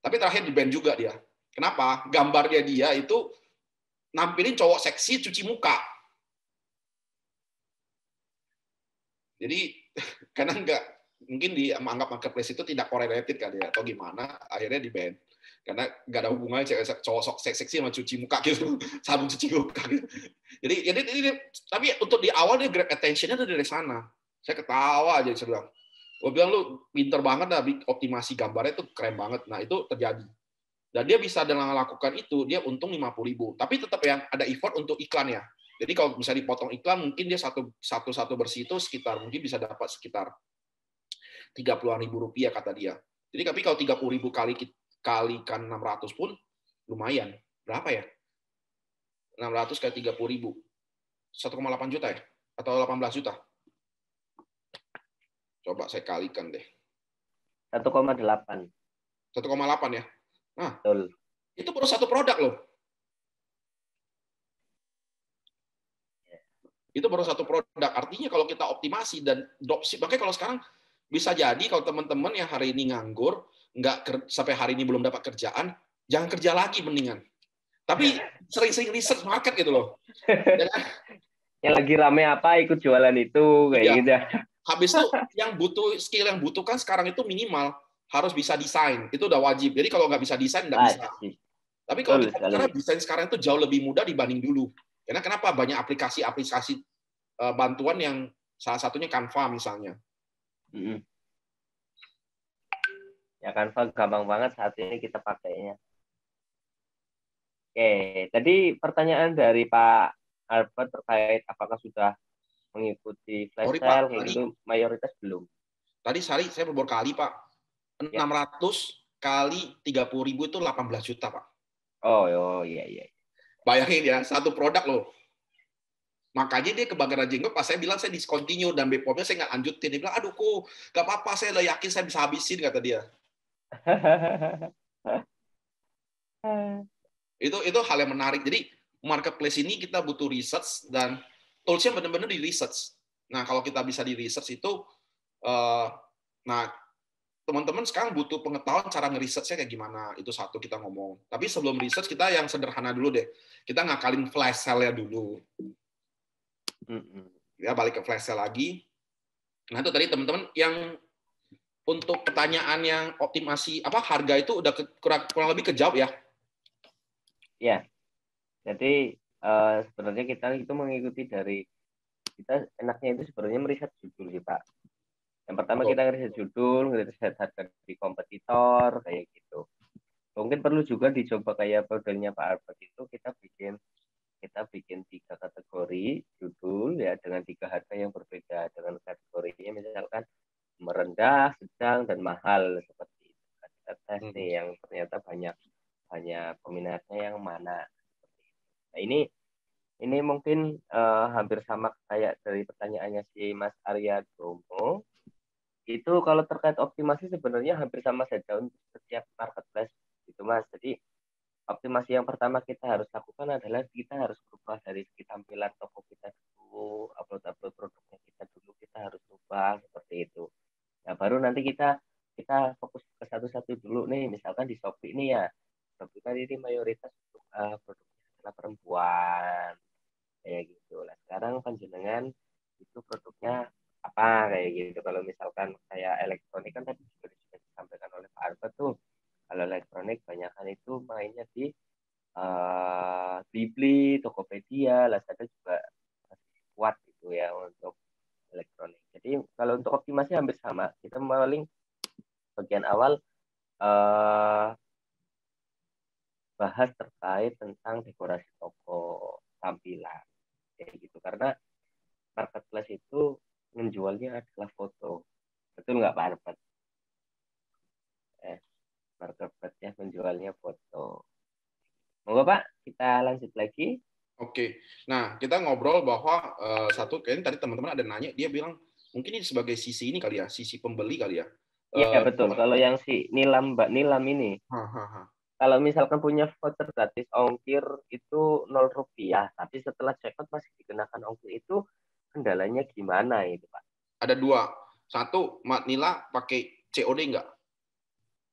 S1: Tapi terakhir di band juga dia. Kenapa? Gambarnya dia itu nampilin cowok seksi cuci muka. Jadi karena mungkin dianggap marketplace itu tidak correlated kali ya, atau gimana, akhirnya di ban. Karena nggak ada hubungannya cowok seksi sama cuci muka gitu, sabun cuci muka gitu. Jadi tapi untuk di awal dia grab attention-nya dari sana. Saya ketawa aja, saya bilang. Gue bilang lu pinter banget dah, optimasi gambarnya itu keren banget. Nah itu terjadi. Dan dia bisa dengan melakukan itu, dia untung 50.000. Tapi tetap yang ada effort untuk iklan ya. Jadi kalau bisa dipotong iklan, mungkin dia satu bersih itu sekitar, mungkin bisa dapat sekitar 30.000 rupiah kata dia. Jadi tapi kalau 30.000 kalikan 600 pun lumayan. Berapa ya? 600 kali 30.000. 1,8 juta ya? Atau 18 juta? Coba saya kalikan deh.
S2: 1,8.
S1: 1,8 ya? Nah,
S2: betul.
S1: Itu baru satu produk loh. Itu baru satu produk. Artinya kalau kita optimasi dan dropship, makanya kalau sekarang bisa jadi kalau teman-teman yang hari ini nganggur, sampai hari ini belum dapat kerjaan, jangan kerja lagi mendingan. Tapi sering-sering research market gitu loh.
S2: Yang lagi rame apa ikut jualan itu kayak gitu.
S1: Habis itu skill yang butuhkan sekarang itu minimal harus bisa desain. Itu udah wajib. Jadi kalau nggak bisa desain nggak bisa. Tapi kalau karena desain sekarang itu jauh lebih mudah dibanding dulu. Karena kenapa? Banyak aplikasi bantuan yang salah satunya Canva misalnya.
S2: Ya Canva gampang banget saat ini kita pakainya. Oke, tadi pertanyaan dari Pak Albert terkait apakah sudah mengikuti flash sale kayak gitu, mayoritas belum.
S1: Tadi saya beberapa kali Pak, 600 kali 30.000 itu 18 juta Pak.
S2: Oh iya.
S1: Bayangin ya, satu produk loh. Makanya dia kebakaran jenggot, pas saya bilang saya discontinue dan BPOM-nya saya nggak lanjutin. Dia bilang, aduh kok nggak apa-apa, saya udah yakin saya bisa habisin, kata dia. Itu hal yang menarik. Jadi marketplace ini kita butuh research dan tools-nya benar-benar di research. Nah kalau kita bisa di research itu, nah teman-teman sekarang butuh pengetahuan cara nge-research-nya kayak gimana. Itu satu kita ngomong. Tapi sebelum research kita yang sederhana dulu deh. Kita ngakalin flash sale-nya dulu. Ya balik ke flash sale lagi. Nah itu tadi teman-teman yang untuk pertanyaan yang optimasi harga itu udah kurang lebih kejawab ya.
S2: Ya. Jadi sebenarnya kita itu mengikuti dari kita enaknya itu sebenarnya meriset judul sih Pak. Yang pertama kita ngeriset judul, ngeriset harga di kompetitor kayak gitu. Mungkin perlu juga dicoba kayak modelnya Pak Albert itu kita bikin 3 kategori judul ya dengan 3 harga yang berbeda dengan kategorinya misalkan merendah, sedang dan mahal seperti itu. Kita tes nih yang ternyata banyak peminatnya yang mana. Nah ini mungkin hampir sama kayak dari pertanyaannya si Mas Arya Domo. Itu kalau terkait optimasi sebenarnya hampir sama saja untuk setiap marketplace gitu Mas. Jadi optimasi yang pertama kita harus lakukan adalah kita harus berubah dari segi tampilan toko kita dulu, upload produknya kita harus ubah seperti itu. Nah baru nanti kita fokus ke satu-satu dulu nih, misalkan di Shopee ini ya, Shopee kan ini mayoritas produknya adalah perempuan kayak gitu lah. Sekarang panjenengan itu produknya apa kayak gitu. Kalau misalkan kayak elektronik kan tadi sudah disampaikan oleh Pak Albert tuh. Kalau elektronik banyakkan itu mainnya di Blibli, Tokopedia, Lazada juga masih kuat gitu ya untuk elektronik. Jadi kalau untuk optimasi hampir sama. Kita paling bagian awal bahas terkait tentang dekorasi toko, tampilan, kayak gitu. Karena marketplace itu menjualnya adalah foto. Betul nggak Pak Albert? Marketplace-nya menjualnya foto. Monggo Pak, kita lanjut lagi.
S1: Oke, nah kita ngobrol bahwa satu kayaknya tadi teman-teman ada nanya, dia bilang mungkin ini sebagai sisi ini kali ya, sisi pembeli kali ya.
S2: Iya betul. Kalau yang si Nilam Mbak Nilam ini, kalau misalkan punya voucher gratis ongkir itu 0 rupiah, tapi setelah checkout masih dikenakan ongkir itu kendalanya gimana itu Pak?
S1: Ada dua, satu Mbak Nila pakai COD nggak?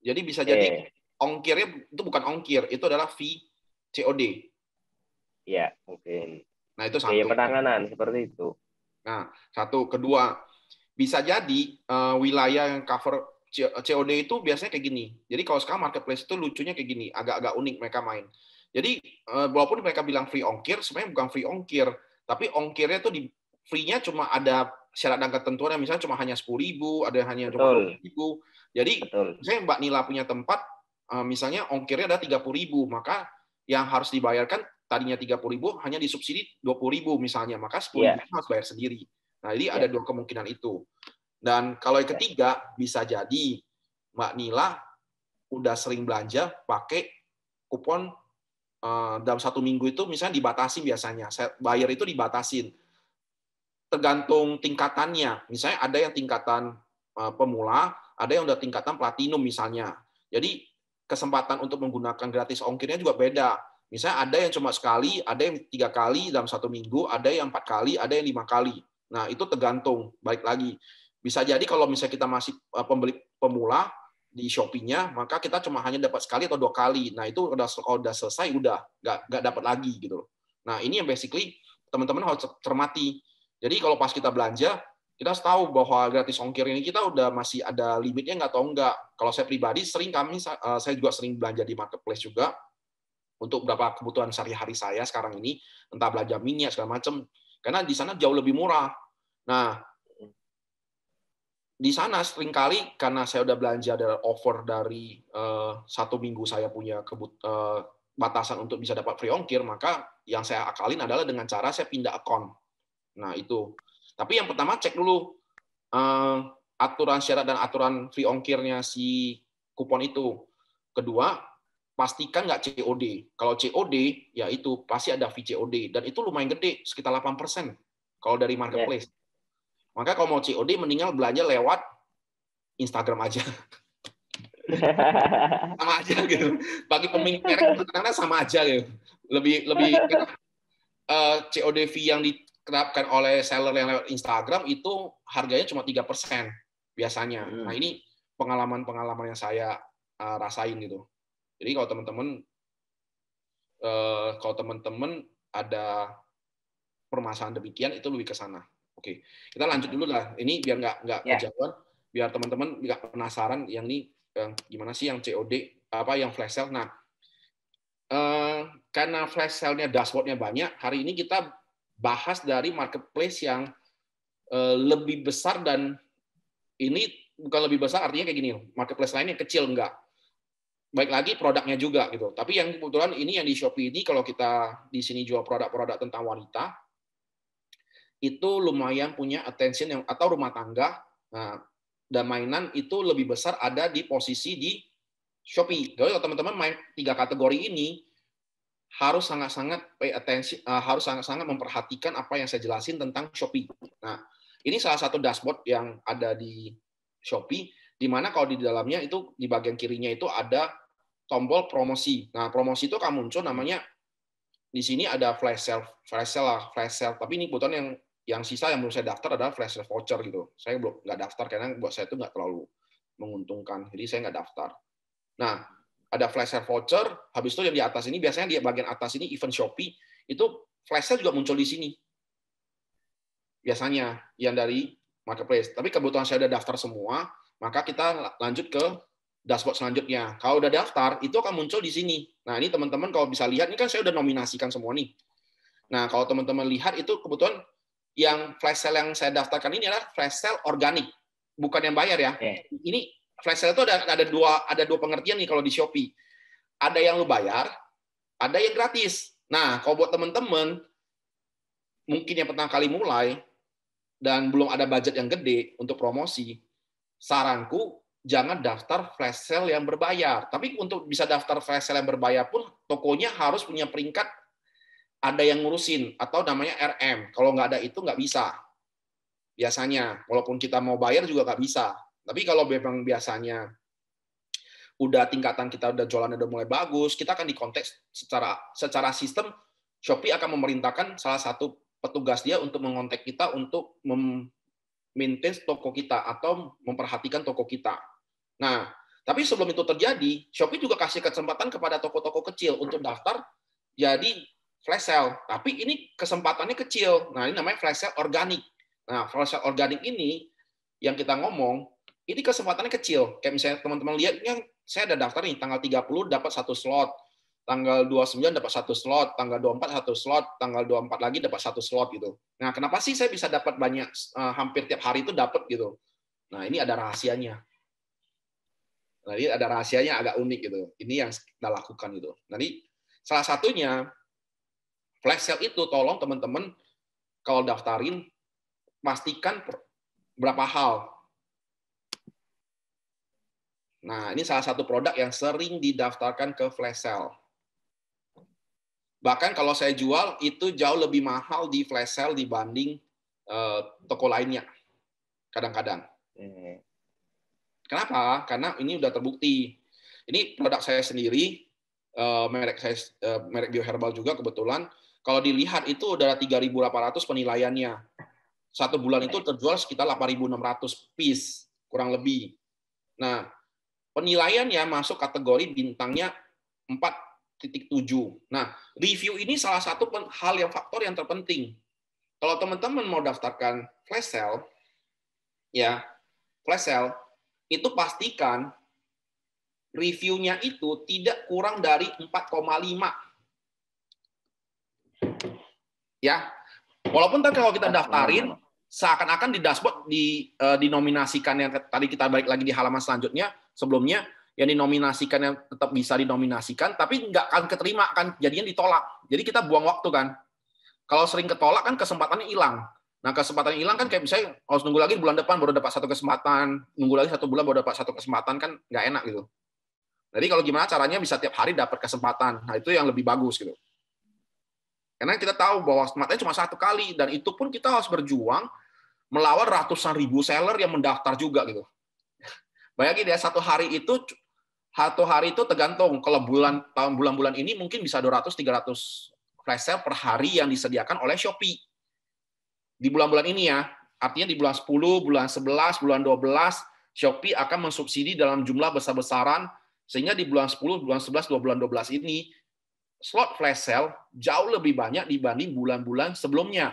S1: Jadi bisa jadi ongkirnya itu bukan ongkir, itu adalah fee COD.
S2: Iya mungkin.
S1: Nah itu
S2: Biaya
S1: satu.
S2: penanganan seperti itu.
S1: Nah satu, kedua bisa jadi wilayah yang cover COD itu biasanya kayak gini. Jadi kalau sekarang marketplace itu lucunya kayak gini, agak-agak unik mereka main. Jadi walaupun mereka bilang free ongkir, sebenarnya bukan free ongkir, tapi ongkirnya tuh di free-nya cuma ada syarat dan ketentuan, misalnya cuma hanya 10.000, ada hanya cuma 20.000. Jadi misalnya Mbak Nila punya tempat, misalnya ongkirnya ada 30.000, maka yang harus dibayarkan tadinya 30.000 hanya disubsidi 20.000 misalnya, maka 10.000 harus bayar sendiri. Nah, jadi ada dua kemungkinan itu. Dan kalau yang ketiga, bisa jadi Mbak Nila udah sering belanja pakai kupon dalam 1 minggu itu misalnya dibatasi biasanya. Bayar itu dibatasin. Tergantung tingkatannya. Misalnya ada yang tingkatan pemula, ada yang udah tingkatan platinum misalnya. Jadi kesempatan untuk menggunakan gratis ongkirnya juga beda. Misalnya ada yang cuma sekali, ada yang 3 kali dalam 1 minggu, ada yang 4 kali, ada yang 5 kali. Nah, itu tergantung. Balik lagi. Bisa jadi kalau misalnya kita masih pembeli pemula di Shopee-nya, maka kita cuma hanya dapat sekali atau 2 kali. Nah, itu kalau udah selesai, udah nggak dapat lagi. Gitu. Nah, ini yang basically teman-teman harus cermati. Jadi kalau pas kita belanja, kita harus tahu bahwa gratis ongkir ini kita udah masih ada limitnya nggak atau enggak. Kalau saya pribadi, saya juga sering belanja di marketplace juga, untuk beberapa kebutuhan sehari-hari saya sekarang ini, entah belanja minyak segala macam, karena di sana jauh lebih murah. Nah, di sana seringkali karena saya udah belanja ada offer dari 1 minggu saya punya batasan untuk bisa dapat free ongkir, maka yang saya akalin adalah dengan cara saya pindah akun. Nah itu. Tapi yang pertama cek dulu aturan syarat dan aturan free ongkirnya si kupon itu. Kedua, pastikan nggak COD. Kalau COD, ya itu pasti ada fee COD. Dan itu lumayan gede, sekitar 8% kalau dari marketplace. Maka kalau mau COD, mendingan belanja lewat Instagram aja. Sama aja gitu. Bagi pemilik merek kadang-kadang sama aja gitu. Lebih COD fee yang diterapkan oleh seller yang lewat Instagram itu harganya cuma 3% biasanya. Nah, ini pengalaman-pengalaman yang saya rasain gitu. Jadi kalau teman-teman ada permasalahan demikian, itu lebih ke sana. Oke, kita lanjut dulu lah. Ini biar nggak kejauhan, biar teman-teman nggak penasaran yang ini gimana sih yang COD, yang flash sale. Nah, karena flash sale-nya dashboard-nya banyak, hari ini kita bahas dari marketplace yang lebih besar, dan ini bukan lebih besar artinya kayak gini, marketplace lainnya kecil, enggak. Baik lagi produknya juga gitu. Tapi yang kebetulan ini yang di Shopee ini, kalau kita di sini jual produk-produk tentang wanita, itu lumayan punya attention yang atau rumah tangga. Nah, dan mainan itu lebih besar ada di posisi di Shopee. Jadi kalau teman-teman main 3 kategori ini, harus sangat-sangat pay attention, harus sangat-sangat memperhatikan apa yang saya jelasin tentang Shopee. Nah, ini salah satu dashboard yang ada di Shopee, di mana kalau di dalamnya itu di bagian kirinya itu ada tombol promosi. Nah, promosi itu akan muncul namanya di sini ada flash sale. Tapi ini kebetulan yang sisa yang belum saya daftar adalah flash sale voucher gitu. Saya belum nggak daftar karena buat saya itu nggak terlalu menguntungkan, jadi saya nggak daftar. Nah, ada flash sale voucher, habis itu yang di atas ini, biasanya di bagian atas ini event Shopee, itu flash sale juga muncul di sini. Biasanya yang dari marketplace. Tapi kebetulan saya udah daftar semua, maka kita lanjut ke dashboard selanjutnya. Kalau udah daftar, itu akan muncul di sini. Nah, ini teman-teman kalau bisa lihat, ini kan saya udah nominasikan semua nih. Nah, kalau teman-teman lihat itu kebetulan yang flash sale yang saya daftarkan ini adalah flash sale organik, bukan yang bayar ya. Ini flash sale itu ada dua pengertian nih kalau di Shopee. Ada yang lu bayar, ada yang gratis. Nah, kalau buat teman-teman mungkin yang pertama kali mulai dan belum ada budget yang gede untuk promosi, saranku jangan daftar flash sale yang berbayar. Tapi untuk bisa daftar flash sale yang berbayar pun tokonya harus punya peringkat ada yang ngurusin atau namanya RM. Kalau nggak ada itu nggak bisa. Biasanya, walaupun kita mau bayar juga nggak bisa. Tapi kalau memang biasanya udah tingkatan kita udah jualannya udah mulai bagus, kita akan dikontak secara sistem. Shopee akan memerintahkan salah satu petugas dia untuk mengontak kita untuk maintain toko kita atau memperhatikan toko kita. Nah, tapi sebelum itu terjadi, Shopee juga kasih kesempatan kepada toko-toko kecil untuk daftar jadi flash sale. Tapi ini kesempatannya kecil. Nah, ini namanya flash sale organik. Nah, flash sale organik ini yang kita ngomong, ini kesempatannya kecil. Kayak misalnya teman-teman lihat, yang saya ada daftar nih, tanggal 30 dapat 1 slot, tanggal 29 dapat 1 slot, tanggal 24 1 slot, tanggal 24 lagi dapat 1 slot gitu. Nah, kenapa sih saya bisa dapat banyak, hampir tiap hari itu dapat gitu. Nah, ini ada rahasianya. Nah, ini ada rahasianya agak unik gitu. Ini yang kita lakukan gitu. Jadi salah satunya flash sale itu tolong teman-teman kalau daftarin pastikan berapa hal. Nah, ini salah satu produk yang sering didaftarkan ke flash sale. Bahkan kalau saya jual itu jauh lebih mahal di flash sale dibanding toko lainnya. Kadang-kadang. Kenapa? Karena ini udah terbukti. Ini produk saya sendiri, merek bioherbal juga kebetulan. Kalau dilihat itu udah 3.800 penilaiannya. Satu bulan itu terjual sekitar 8.600 piece, kurang lebih. Nah, penilaiannya masuk kategori bintangnya 4.7. Nah, review ini salah satu faktor yang terpenting. Kalau teman-teman mau daftarkan flash sale, ya, flash sale, itu pastikan reviewnya itu tidak kurang dari 4,5. Ya, walaupun kalau kita daftarin, seakan-akan di dashboard dinominasikan yang tadi kita balik lagi di halaman selanjutnya, sebelumnya, yang dinominasikan yang tetap bisa dinominasikan, tapi nggak akan keterima, kan jadinya ditolak. Jadi kita buang waktu kan. Kalau sering ketolak kan kesempatannya hilang. Nah, kesempatan hilang kan kayak misalnya harus nunggu lagi bulan depan baru dapat satu kesempatan, nunggu lagi 1 bulan baru dapat satu kesempatan, kan nggak enak gitu. Jadi kalau gimana caranya bisa tiap hari dapat kesempatan, nah itu yang lebih bagus gitu. Karena kita tahu bahwa kesempatannya cuma 1 kali, dan itu pun kita harus berjuang melawan ratusan ribu seller yang mendaftar juga gitu. Bayangin ya, satu hari itu tergantung. Kalau bulan-bulan ini mungkin bisa 200-300 flash sale per hari yang disediakan oleh Shopee. Di bulan-bulan ini ya, artinya di bulan 10, bulan 11, bulan 12, Shopee akan mensubsidi dalam jumlah besar-besaran, sehingga di bulan 10, bulan 11, bulan 12 ini, slot flash sale jauh lebih banyak dibanding bulan-bulan sebelumnya.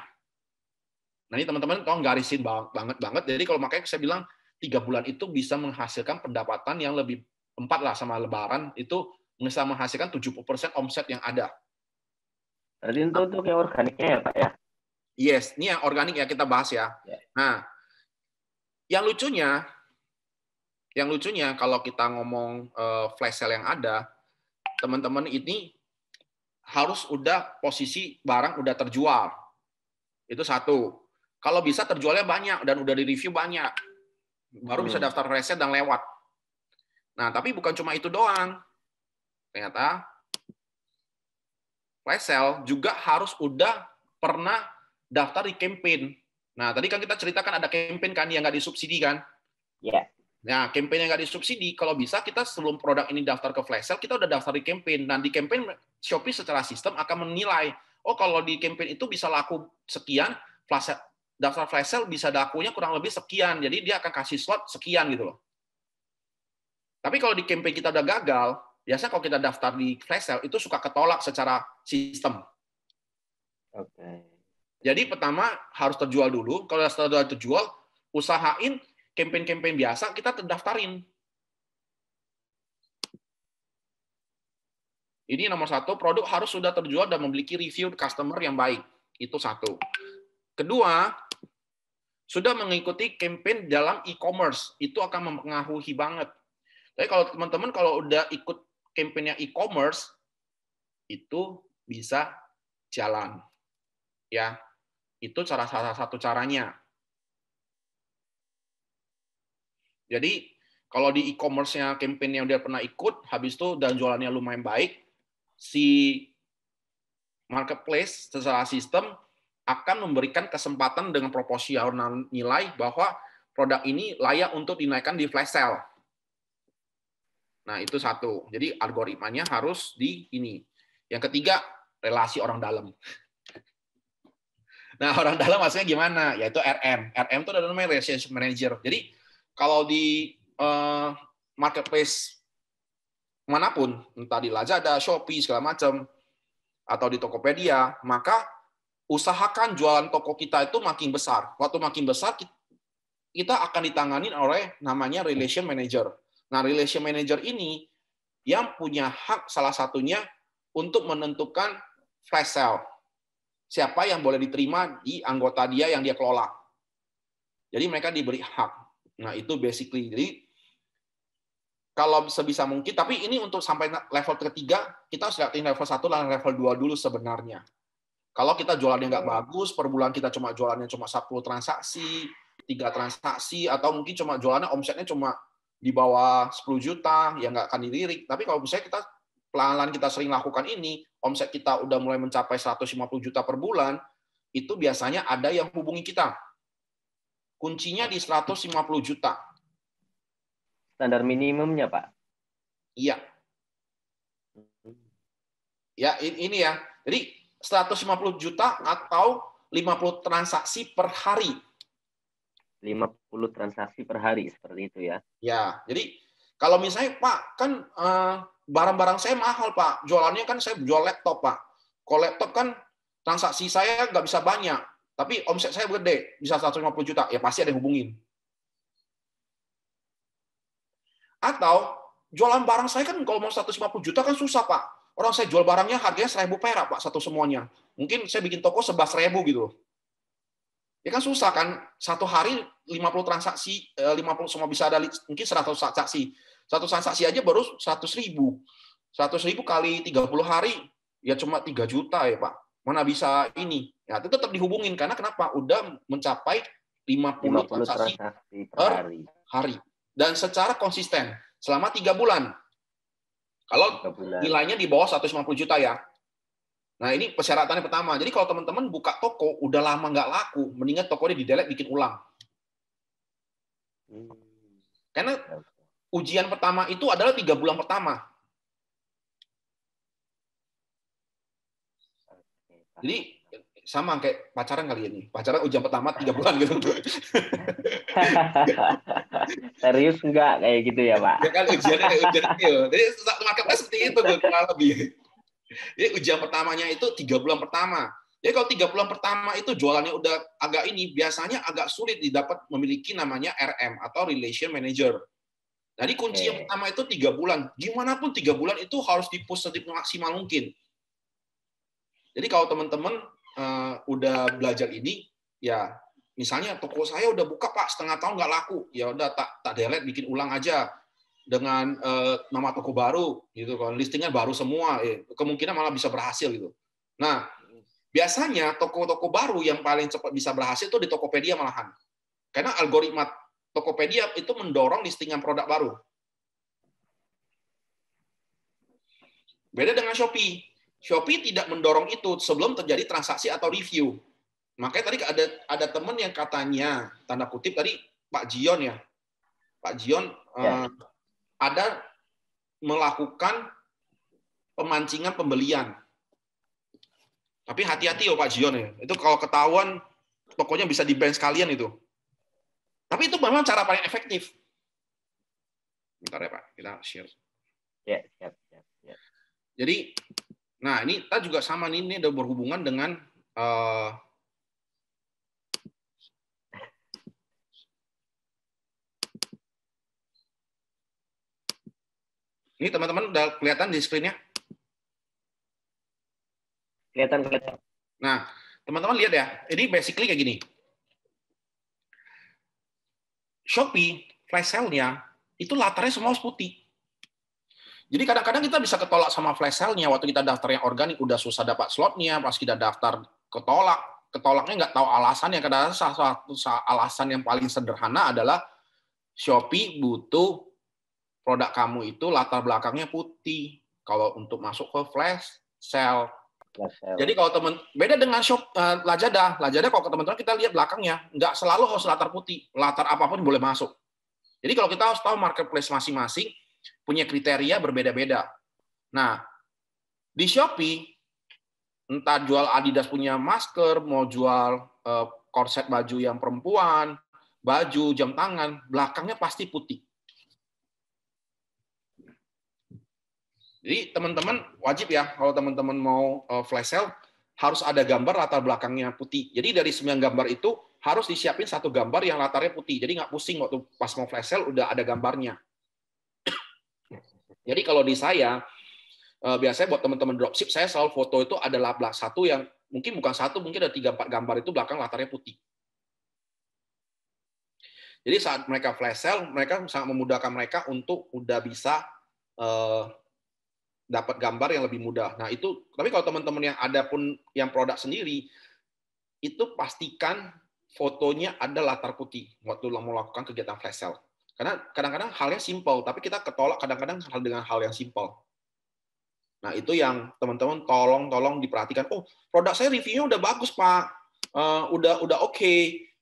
S1: Nah, ini teman-teman tolong garisin banget. Jadi kalau makanya saya bilang 3 bulan itu bisa menghasilkan pendapatan yang lebih 4 lah sama Lebaran, itu bisa menghasilkan 70% omset yang ada.
S2: Jadi untuk yang organiknya ya Pak ya?
S1: Yes, ini yang organik ya kita bahas ya. Nah, yang lucunya kalau kita ngomong flash sale yang ada, teman-teman ini harus udah posisi barang udah terjual. Itu satu. Kalau bisa terjualnya banyak dan udah di-review banyak. Baru bisa daftar flash sale dan lewat. Nah, tapi bukan cuma itu doang. Ternyata flash sale juga harus udah pernah daftar di campaign. Nah, tadi kan kita ceritakan ada campaign kan yang nggak disubsidi kan?
S2: Iya.
S1: Nah, campaign yang nggak disubsidi, kalau bisa kita sebelum produk ini daftar ke flash sale, kita udah daftar di campaign. Dan di campaign, Shopee secara sistem akan menilai, oh kalau di campaign itu bisa laku sekian, daftar flash sale bisa lakunya kurang lebih sekian. Jadi dia akan kasih slot sekian gitu loh. Tapi kalau di campaign kita udah gagal, biasanya kalau kita daftar di flash sale, itu suka ketolak secara sistem.
S2: Oke.
S1: Jadi pertama harus terjual dulu. Kalau sudah terjual, usahain campaign-campaign biasa kita terdaftarin. Ini nomor 1, produk harus sudah terjual dan memiliki review customer yang baik. Itu 1. Kedua, sudah mengikuti campaign dalam e-commerce, itu akan mempengaruhi banget. Tapi kalau teman-teman kalau udah ikut campaign-nya e-commerce, itu bisa jalan. Ya, itu salah satu caranya. Jadi, kalau di e-commerce-nya campaign yang dia pernah ikut, habis itu dan jualannya lumayan baik, si marketplace secara sistem akan memberikan kesempatan dengan proporsional nilai bahwa produk ini layak untuk dinaikkan di flash sale. Nah, itu satu. Jadi algoritmanya harus di ini. Yang ketiga, relasi orang dalam. Nah, orang dalam maksudnya gimana? Yaitu RM. RM itu adalah namanya relationship manager. Jadi kalau di marketplace manapun, entah di Lazada, Shopee, segala macam, atau di Tokopedia, maka usahakan jualan toko kita itu makin besar. Waktu makin besar, kita akan ditangani oleh namanya relation manager. Nah, relation manager ini yang punya hak salah satunya untuk menentukan flash sale. Siapa yang boleh diterima di anggota dia yang dia kelola. Jadi mereka diberi hak. Nah, itu basically. Jadi kalau sebisa mungkin, tapi ini untuk sampai level ketiga, kita harus lihatin level 1 dan level 2 dulu sebenarnya. Kalau kita jualannya nggak bagus, per bulan kita jualannya cuma 10 transaksi, 3 transaksi, atau mungkin cuma jualannya omsetnya cuma di bawah 10 juta, ya nggak akan dilirik. Tapi kalau misalnya kita pelan-pelan kita sering lakukan ini, omset kita udah mulai mencapai 150 juta per bulan, itu biasanya ada yang hubungi kita. Kuncinya di 150 juta.
S2: Standar minimumnya, Pak?
S1: Iya. Ya, ini ya. Jadi 150 juta atau 50 transaksi per hari.
S2: 50 transaksi per hari, seperti itu ya?
S1: Ya, jadi kalau misalnya, Pak, kan barang-barang saya mahal, Pak. Jualannya kan saya jual laptop, Pak. Kalau laptop kan transaksi saya nggak bisa banyak, tapi omset saya gede, bisa 150 juta. Ya pasti ada yang hubungin. Atau jualan barang saya kan kalau mau 150 juta kan susah, Pak. Orang saya jual barangnya harganya 1.000 perak, Pak, satu semuanya. Mungkin saya bikin toko 11.000 gitu. Ya kan susah kan, satu hari 50 transaksi, 50 semua bisa ada mungkin 100 transaksi. Satu transaksi aja baru 100.000. 100.000 kali 30 hari, ya cuma 3 juta ya Pak. Mana bisa ini? Ya itu tetap dihubungin, karena kenapa? Udah mencapai 50 transaksi per hari. Dan secara konsisten, selama 3 bulan. Kalau nilainya di bawah 150 juta ya. Nah, ini persyaratannya pertama. Jadi kalau teman-teman buka toko, udah lama nggak laku, mendingan tokonya di-delete, bikin ulang. Karena ujian pertama itu adalah 3 bulan pertama. Jadi, sama kayak pacaran kali ini. Pacaran ujian pertama 3 bulan gitu.
S2: Serius enggak kayak gitu ya, Pak?
S1: Ya kan ujiannya kayak ujian itu. Jadi marketplace seperti itu kurang lebih. Jadi ujian pertamanya itu 3 bulan pertama. Jadi kalau 3 bulan pertama itu jualannya udah agak ini, biasanya agak sulit didapat memiliki namanya RM atau Relation Manager. Jadi kunci yang pertama itu 3 bulan. Gimana pun 3 bulan itu harus di-push maksimal mungkin. Jadi kalau teman-teman udah belajar ini, ya misalnya toko saya udah buka Pak, setengah tahun nggak laku, ya udah tak delete, bikin ulang aja dengan nama toko baru, gitu kan, listingnya baru semua, kemungkinan malah bisa berhasil gitu. Nah, biasanya toko-toko baru yang paling cepat bisa berhasil itu di Tokopedia malahan, karena algoritma Tokopedia itu mendorong listingan produk baru. Beda dengan Shopee. Shopee tidak mendorong itu sebelum terjadi transaksi atau review. Makanya tadi ada teman yang katanya, tanda kutip tadi, Pak Jion ya. Pak Jion ada melakukan pemancingan pembelian. Tapi hati-hati loh Pak Jion ya. Itu kalau ketahuan, pokoknya bisa di-ban sekalian itu. Tapi itu memang cara paling efektif. Bentar ya Pak, kita share.
S2: Ya, siap.
S1: Jadi, nah ini kita juga sama nih, ini ada berhubungan dengan ini teman-teman udah kelihatan di screen-nya?
S2: Kelihatan.
S1: Nah, Teman-teman lihat ya, ini basically kayak gini. Shopee flash sale-nya itu latarnya semua putih. Jadi kadang-kadang kita bisa ketolak sama flash sale-nya waktu kita daftar yang organik udah susah dapat slotnya, pas kita daftar ketolaknya nggak tahu alasannya. Kadang-kadang salah satu alasan yang paling sederhana adalah Shopee butuh produk kamu itu latar belakangnya putih kalau untuk masuk ke flash sale. Jadi kalau beda dengan Lazada kalau teman-teman kita lihat belakangnya nggak selalu harus latar putih, latar apapun boleh masuk. Jadi kalau kita harus tahu marketplace masing-masing punya kriteria berbeda-beda. Nah, di Shopee entah jual Adidas punya masker, mau jual korset baju yang perempuan, baju, jam tangan, belakangnya pasti putih. Jadi teman-teman wajib ya kalau teman-teman mau flash sale harus ada gambar latar belakangnya putih. Jadi dari 9 gambar itu harus disiapin satu gambar yang latarnya putih. Jadi nggak pusing waktu pas mau flash sale udah ada gambarnya. Jadi kalau di saya biasanya buat teman-teman dropship saya selalu foto itu adalah satu yang mungkin bukan satu, mungkin ada 3-4 gambar itu belakang latarnya putih. Jadi saat mereka flash sale, mereka sangat memudahkan mereka untuk udah bisa dapat gambar yang lebih mudah. Nah itu, tapi kalau teman-teman yang ada pun yang produk sendiri, itu pastikan fotonya ada latar putih waktu mau melakukan kegiatan flash sale. Karena kadang-kadang halnya simple, tapi kita ketolak kadang-kadang dengan hal yang simple. Nah itu yang teman-teman tolong diperhatikan. Oh produk saya reviewnya udah bagus Pak, udah oke.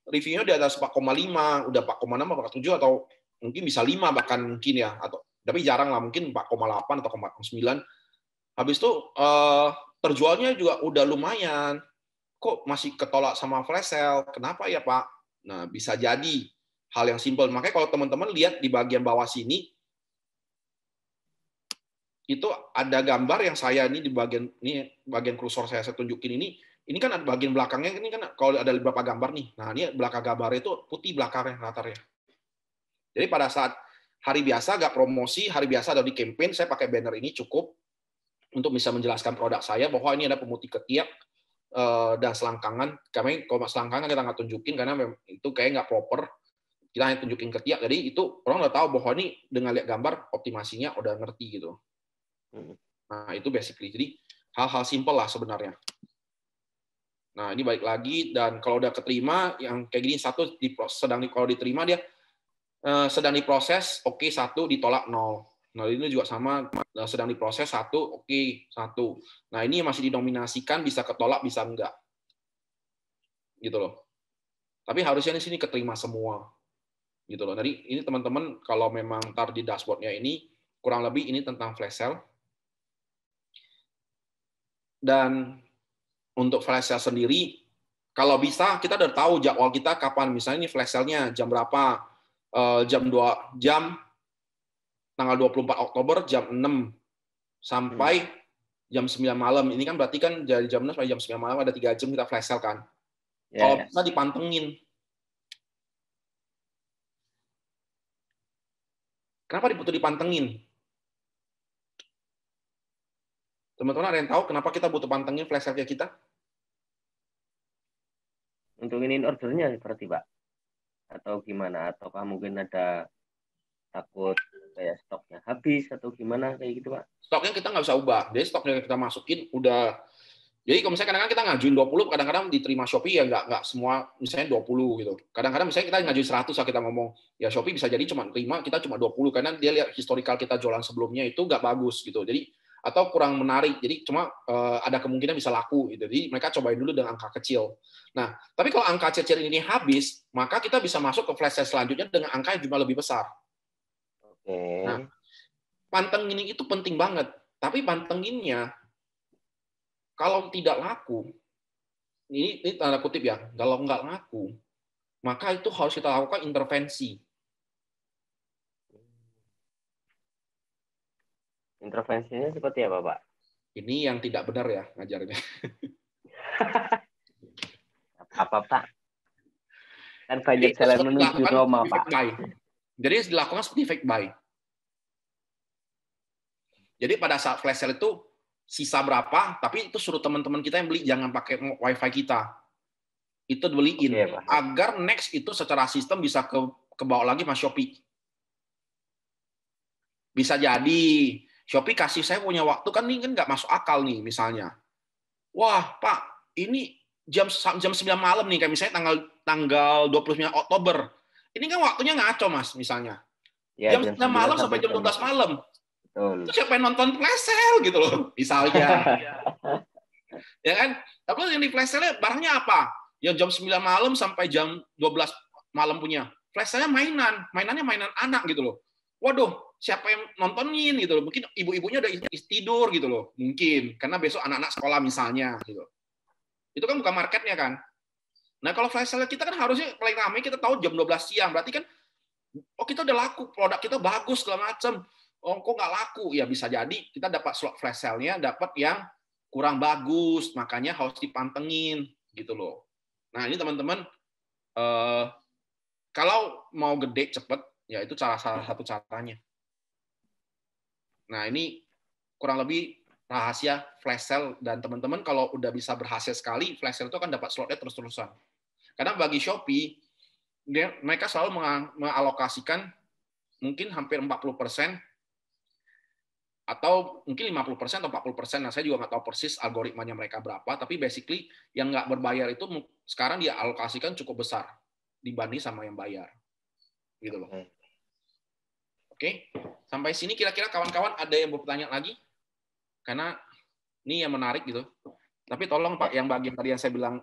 S1: Reviewnya di atas 4,5, udah 4,6, 4,7 atau mungkin bisa 5 bahkan mungkin ya, atau tapi jarang lah, mungkin 4,8 atau 4,9. Habis itu terjualnya juga udah lumayan. Kok masih ketolak sama flash sale? Kenapa ya Pak? Nah, bisa jadi hal yang simpel. Makanya kalau teman-teman lihat di bagian bawah sini, itu ada gambar yang saya ini di bagian kursor saya tunjukin ini kan ada bagian belakangnya, ini kan kalau ada beberapa gambar nih. Nah, ini belakang gambar itu putih belakangnya latarnya. Jadi pada saat hari biasa, nggak promosi, hari biasa atau di campaign, saya pakai banner ini cukup untuk bisa menjelaskan produk saya bahwa ini ada pemutih ketiak dan selangkangan. Kami kalau selangkangan kita nggak tunjukin karena itu kayak nggak proper. Kita hanya tunjukin ketiak. Jadi itu orang udah tahu bahwa ini dengan lihat gambar optimasinya udah ngerti gitu. Nah itu basically. Jadi hal-hal simple lah sebenarnya. Nah ini balik lagi dan kalau udah keterima yang kayak gini satu kalau diterima dia sedang diproses, oke, 1, ditolak 0. Nah, ini juga sama, sedang diproses 1, oke, 1. Nah, ini masih dinominasikan, bisa ketolak, bisa enggak. Gitu loh. Tapi harusnya di sini keterima semua. Gitu loh. Jadi, ini teman-teman, kalau memang ntar di dashboard-nya ini, kurang lebih ini tentang flash sale. Dan untuk flash sale sendiri, kalau bisa, kita udah tahu jadwal kita kapan. Misalnya ini flash sale-nya jam berapa, jam tanggal 24 Oktober jam 6 sampai jam 9 malam. Ini kan berarti kan dari jam 6 sampai jam 9 malam ada 3 jam kita flash sale kan. Kalau bisa dipantengin. Kenapa butuh dipantengin? Teman-teman ada yang tahu kenapa kita butuh pantengin flash sale kita?
S2: Untuk ini ordernya seperti Pak? Atau gimana? Ataukah mungkin ada takut kayak stoknya habis atau gimana kayak gitu Pak?
S1: Stoknya kita nggak bisa ubah. Jadi stoknya kita masukin udah. Jadi kalau misalnya kadang-kadang kita ngajuin 20, kadang-kadang diterima Shopee ya nggak semua misalnya 20 gitu. Kadang-kadang misalnya kita ngajuin 100 lah kita ngomong, ya Shopee bisa jadi cuma terima kita cuma 20 karena dia lihat historical kita jualan sebelumnya itu nggak bagus gitu. Jadi atau kurang menarik. Jadi cuma ada kemungkinan bisa laku gitu. Jadi mereka cobain dulu dengan angka kecil. Nah, tapi kalau angka kecil ini habis, maka kita bisa masuk ke flash sale selanjutnya dengan angka yang jumlah lebih besar. Nah, pantengin itu penting banget. Tapi pantenginnya kalau tidak laku, ini tanda kutip ya, kalau nggak laku, maka itu harus kita lakukan intervensi.
S2: Intervensinya seperti apa, Pak?
S1: Ini yang tidak benar ya ngajarnya.
S2: Apa, Pak? Kan banyak jalan menuju Roma, Pak.
S1: Jadi dilakukan seperti fake buy. Jadi pada saat flash sale itu sisa berapa, tapi itu suruh teman-teman kita yang beli, jangan pakai WiFi kita. Itu beliin.
S2: Oke, Pak.
S1: Agar next itu secara sistem bisa ke bawah lagi Mas Shopee. Bisa jadi Shopee kasih saya punya waktu kan ini kan nggak masuk akal nih misalnya. Wah, Pak, ini jam 9 malam nih, kayak misalnya tanggal 29 Oktober. Ini kan waktunya ngaco, Mas, misalnya.
S2: Ya,
S1: Jam
S2: jam
S1: 9 malam
S2: 9
S1: sampai jam 12 malam.
S2: Betul.
S1: Itu siapa yang nonton flash sale gitu loh, misalnya. Ya kan? Tapi yang di flash sale barangnya apa? Yang jam 9 malam sampai jam 12 malam punya. Flash sale mainannya mainan anak gitu loh. Waduh, siapa yang nontonin gitu loh. Mungkin ibu-ibunya udah tidur gitu loh. Mungkin karena besok anak-anak sekolah misalnya gitu. Itu kan bukan marketnya kan. Nah, kalau flash sale kita kan harusnya paling ramai kita tahu jam 12 siang. Berarti kan oh kita udah laku, produk kita bagus segala macam. Oh, kok nggak laku? Ya bisa jadi kita dapat slot flash sale-nya dapat yang kurang bagus, makanya harus dipantengin gitu loh. Nah, ini teman-teman kalau mau gede cepet, ya itu salah satu caranya. Nah, ini kurang lebih rahasia flash sale, dan teman-teman kalau udah bisa berhasil sekali, flash sale itu kan dapat slotnya terus-terusan. Karena bagi Shopee, mereka selalu mengalokasikan mungkin hampir 40% atau mungkin 50% atau 40%. Nah, saya juga nggak tahu persis algoritmanya mereka berapa, tapi basically yang nggak berbayar itu sekarang dia alokasikan cukup besar dibanding sama yang bayar. Gitu loh. Oke, sampai sini kira-kira kawan-kawan ada yang bertanya lagi? Karena ini yang menarik gitu. Tapi tolong Pak, yang bagian tadi yang saya bilang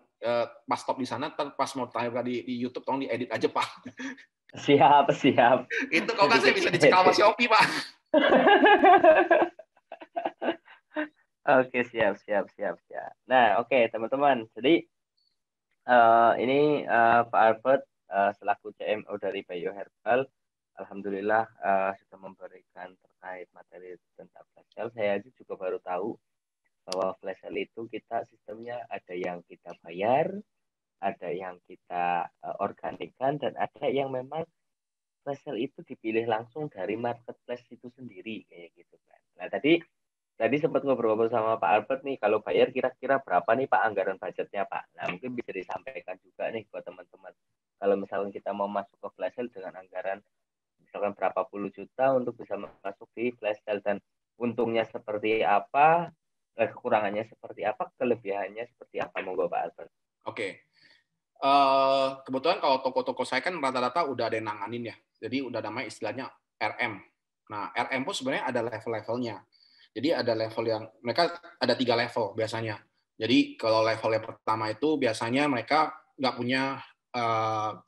S1: pas stop di sana, pas mau tanya di YouTube, tolong diedit aja Pak.
S2: Siap.
S1: Itu kalau nggak saya bisa dicekal sama Shopee Pak.
S2: Oke, siap. Nah, oke teman-teman. Jadi ini Pak Albert selaku CMO dari Bio Herbal, alhamdulillah sudah memberikan terkait materi tentang flash sale. Saya juga baru tahu bahwa flash sale itu kita sistemnya ada yang kita bayar, ada yang kita organikan, dan ada yang memang flash sale itu dipilih langsung dari marketplace itu sendiri kayak gitu kan. Nah, tadi sempat ngobrol sama Pak Albert nih, kalau bayar kira-kira berapa nih Pak anggaran budgetnya Pak? Nah, mungkin bisa disampaikan juga nih buat teman-teman. Kalau misalnya kita mau masuk ke flash sale dengan anggaran misalkan berapa puluh juta untuk bisa masuk di flash sale, dan untungnya seperti apa, kekurangannya seperti apa, kelebihannya seperti apa, monggo Pak Albert.
S1: Oke. Kebetulan kalau toko-toko saya kan rata-rata udah ada yang nanganin ya. Jadi udah namanya istilahnya RM. Nah, RM pun sebenarnya ada level-levelnya. Jadi ada level yang mereka ada 3 level biasanya. Jadi kalau level yang pertama itu biasanya mereka nggak punya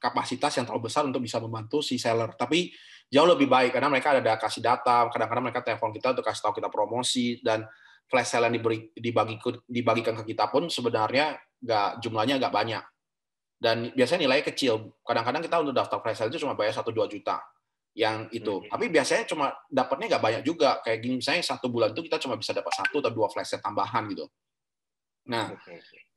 S1: kapasitas yang terlalu besar untuk bisa membantu si seller. Tapi jauh lebih baik karena mereka ada kasih data. Kadang-kadang mereka telepon kita untuk kasih tahu kita promosi, dan flash sale yang dibagikan ke kita pun sebenarnya jumlahnya nggak banyak. Dan biasanya nilainya kecil. Kadang-kadang kita untuk daftar flash sale itu cuma bayar 1-2 juta. Yang itu. Tapi biasanya cuma dapatnya nggak banyak juga. Kayak gini, misalnya 1 bulan itu kita cuma bisa dapat 1 atau 2 flash sale tambahan gitu. Nah,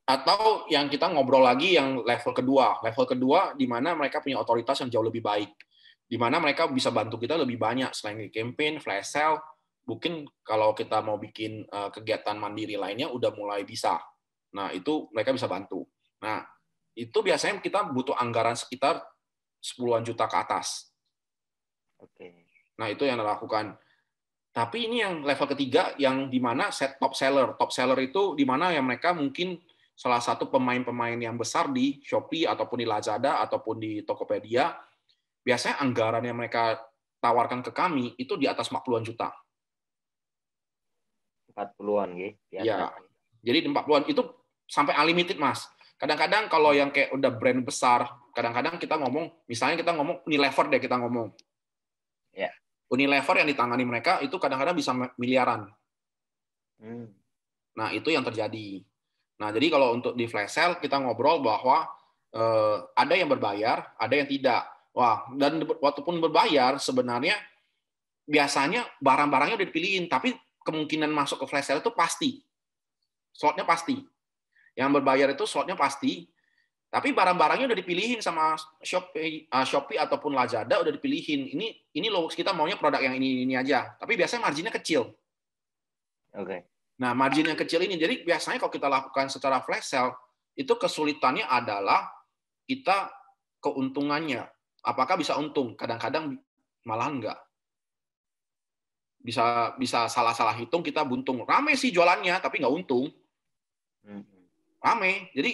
S1: atau yang kita ngobrol lagi yang level kedua. Level kedua di mana mereka punya otoritas yang jauh lebih baik. Di mana mereka bisa bantu kita lebih banyak. Selain campaign, flash sale, mungkin kalau kita mau bikin kegiatan mandiri lainnya udah mulai bisa. Nah, itu mereka bisa bantu. Nah, itu biasanya kita butuh anggaran sekitar 10-an juta ke atas. Nah, itu yang dilakukan. Tapi ini yang level ketiga, yang di mana top seller. Top seller itu di mana yang mereka mungkin salah satu pemain-pemain yang besar di Shopee, ataupun di Lazada, ataupun di Tokopedia. Biasanya anggaran yang mereka tawarkan ke kami itu di atas 40-an juta.
S2: 40-an,
S1: ya. Jadi 40-an itu sampai unlimited, Mas. Kadang-kadang kalau yang kayak udah brand besar, kadang-kadang kita ngomong, misalnya kita ngomong Unilever deh, kita ngomong.
S2: Ya.
S1: Unilever yang ditangani mereka itu kadang-kadang bisa miliaran. Nah, itu yang terjadi. Nah, jadi kalau untuk di flash sale kita ngobrol bahwa ada yang berbayar, ada yang tidak. Wah, dan waktu pun berbayar sebenarnya biasanya barang-barangnya udah dipilihin, tapi kemungkinan masuk ke flash sale itu pasti. Slotnya pasti. Yang berbayar itu slotnya pasti, tapi barang-barangnya udah dipilihin sama Shopee ataupun Lazada, udah dipilihin. Ini loh, kita maunya produk yang ini aja. Tapi biasanya marginnya kecil.
S2: Oke.
S1: Nah, margin yang kecil ini, jadi biasanya kalau kita lakukan secara flash sale, itu kesulitannya adalah kita keuntungannya. Apakah bisa untung? Kadang-kadang malah enggak. Bisa salah-salah hitung, kita buntung. Rame sih jualannya, tapi nggak untung. Rame. Jadi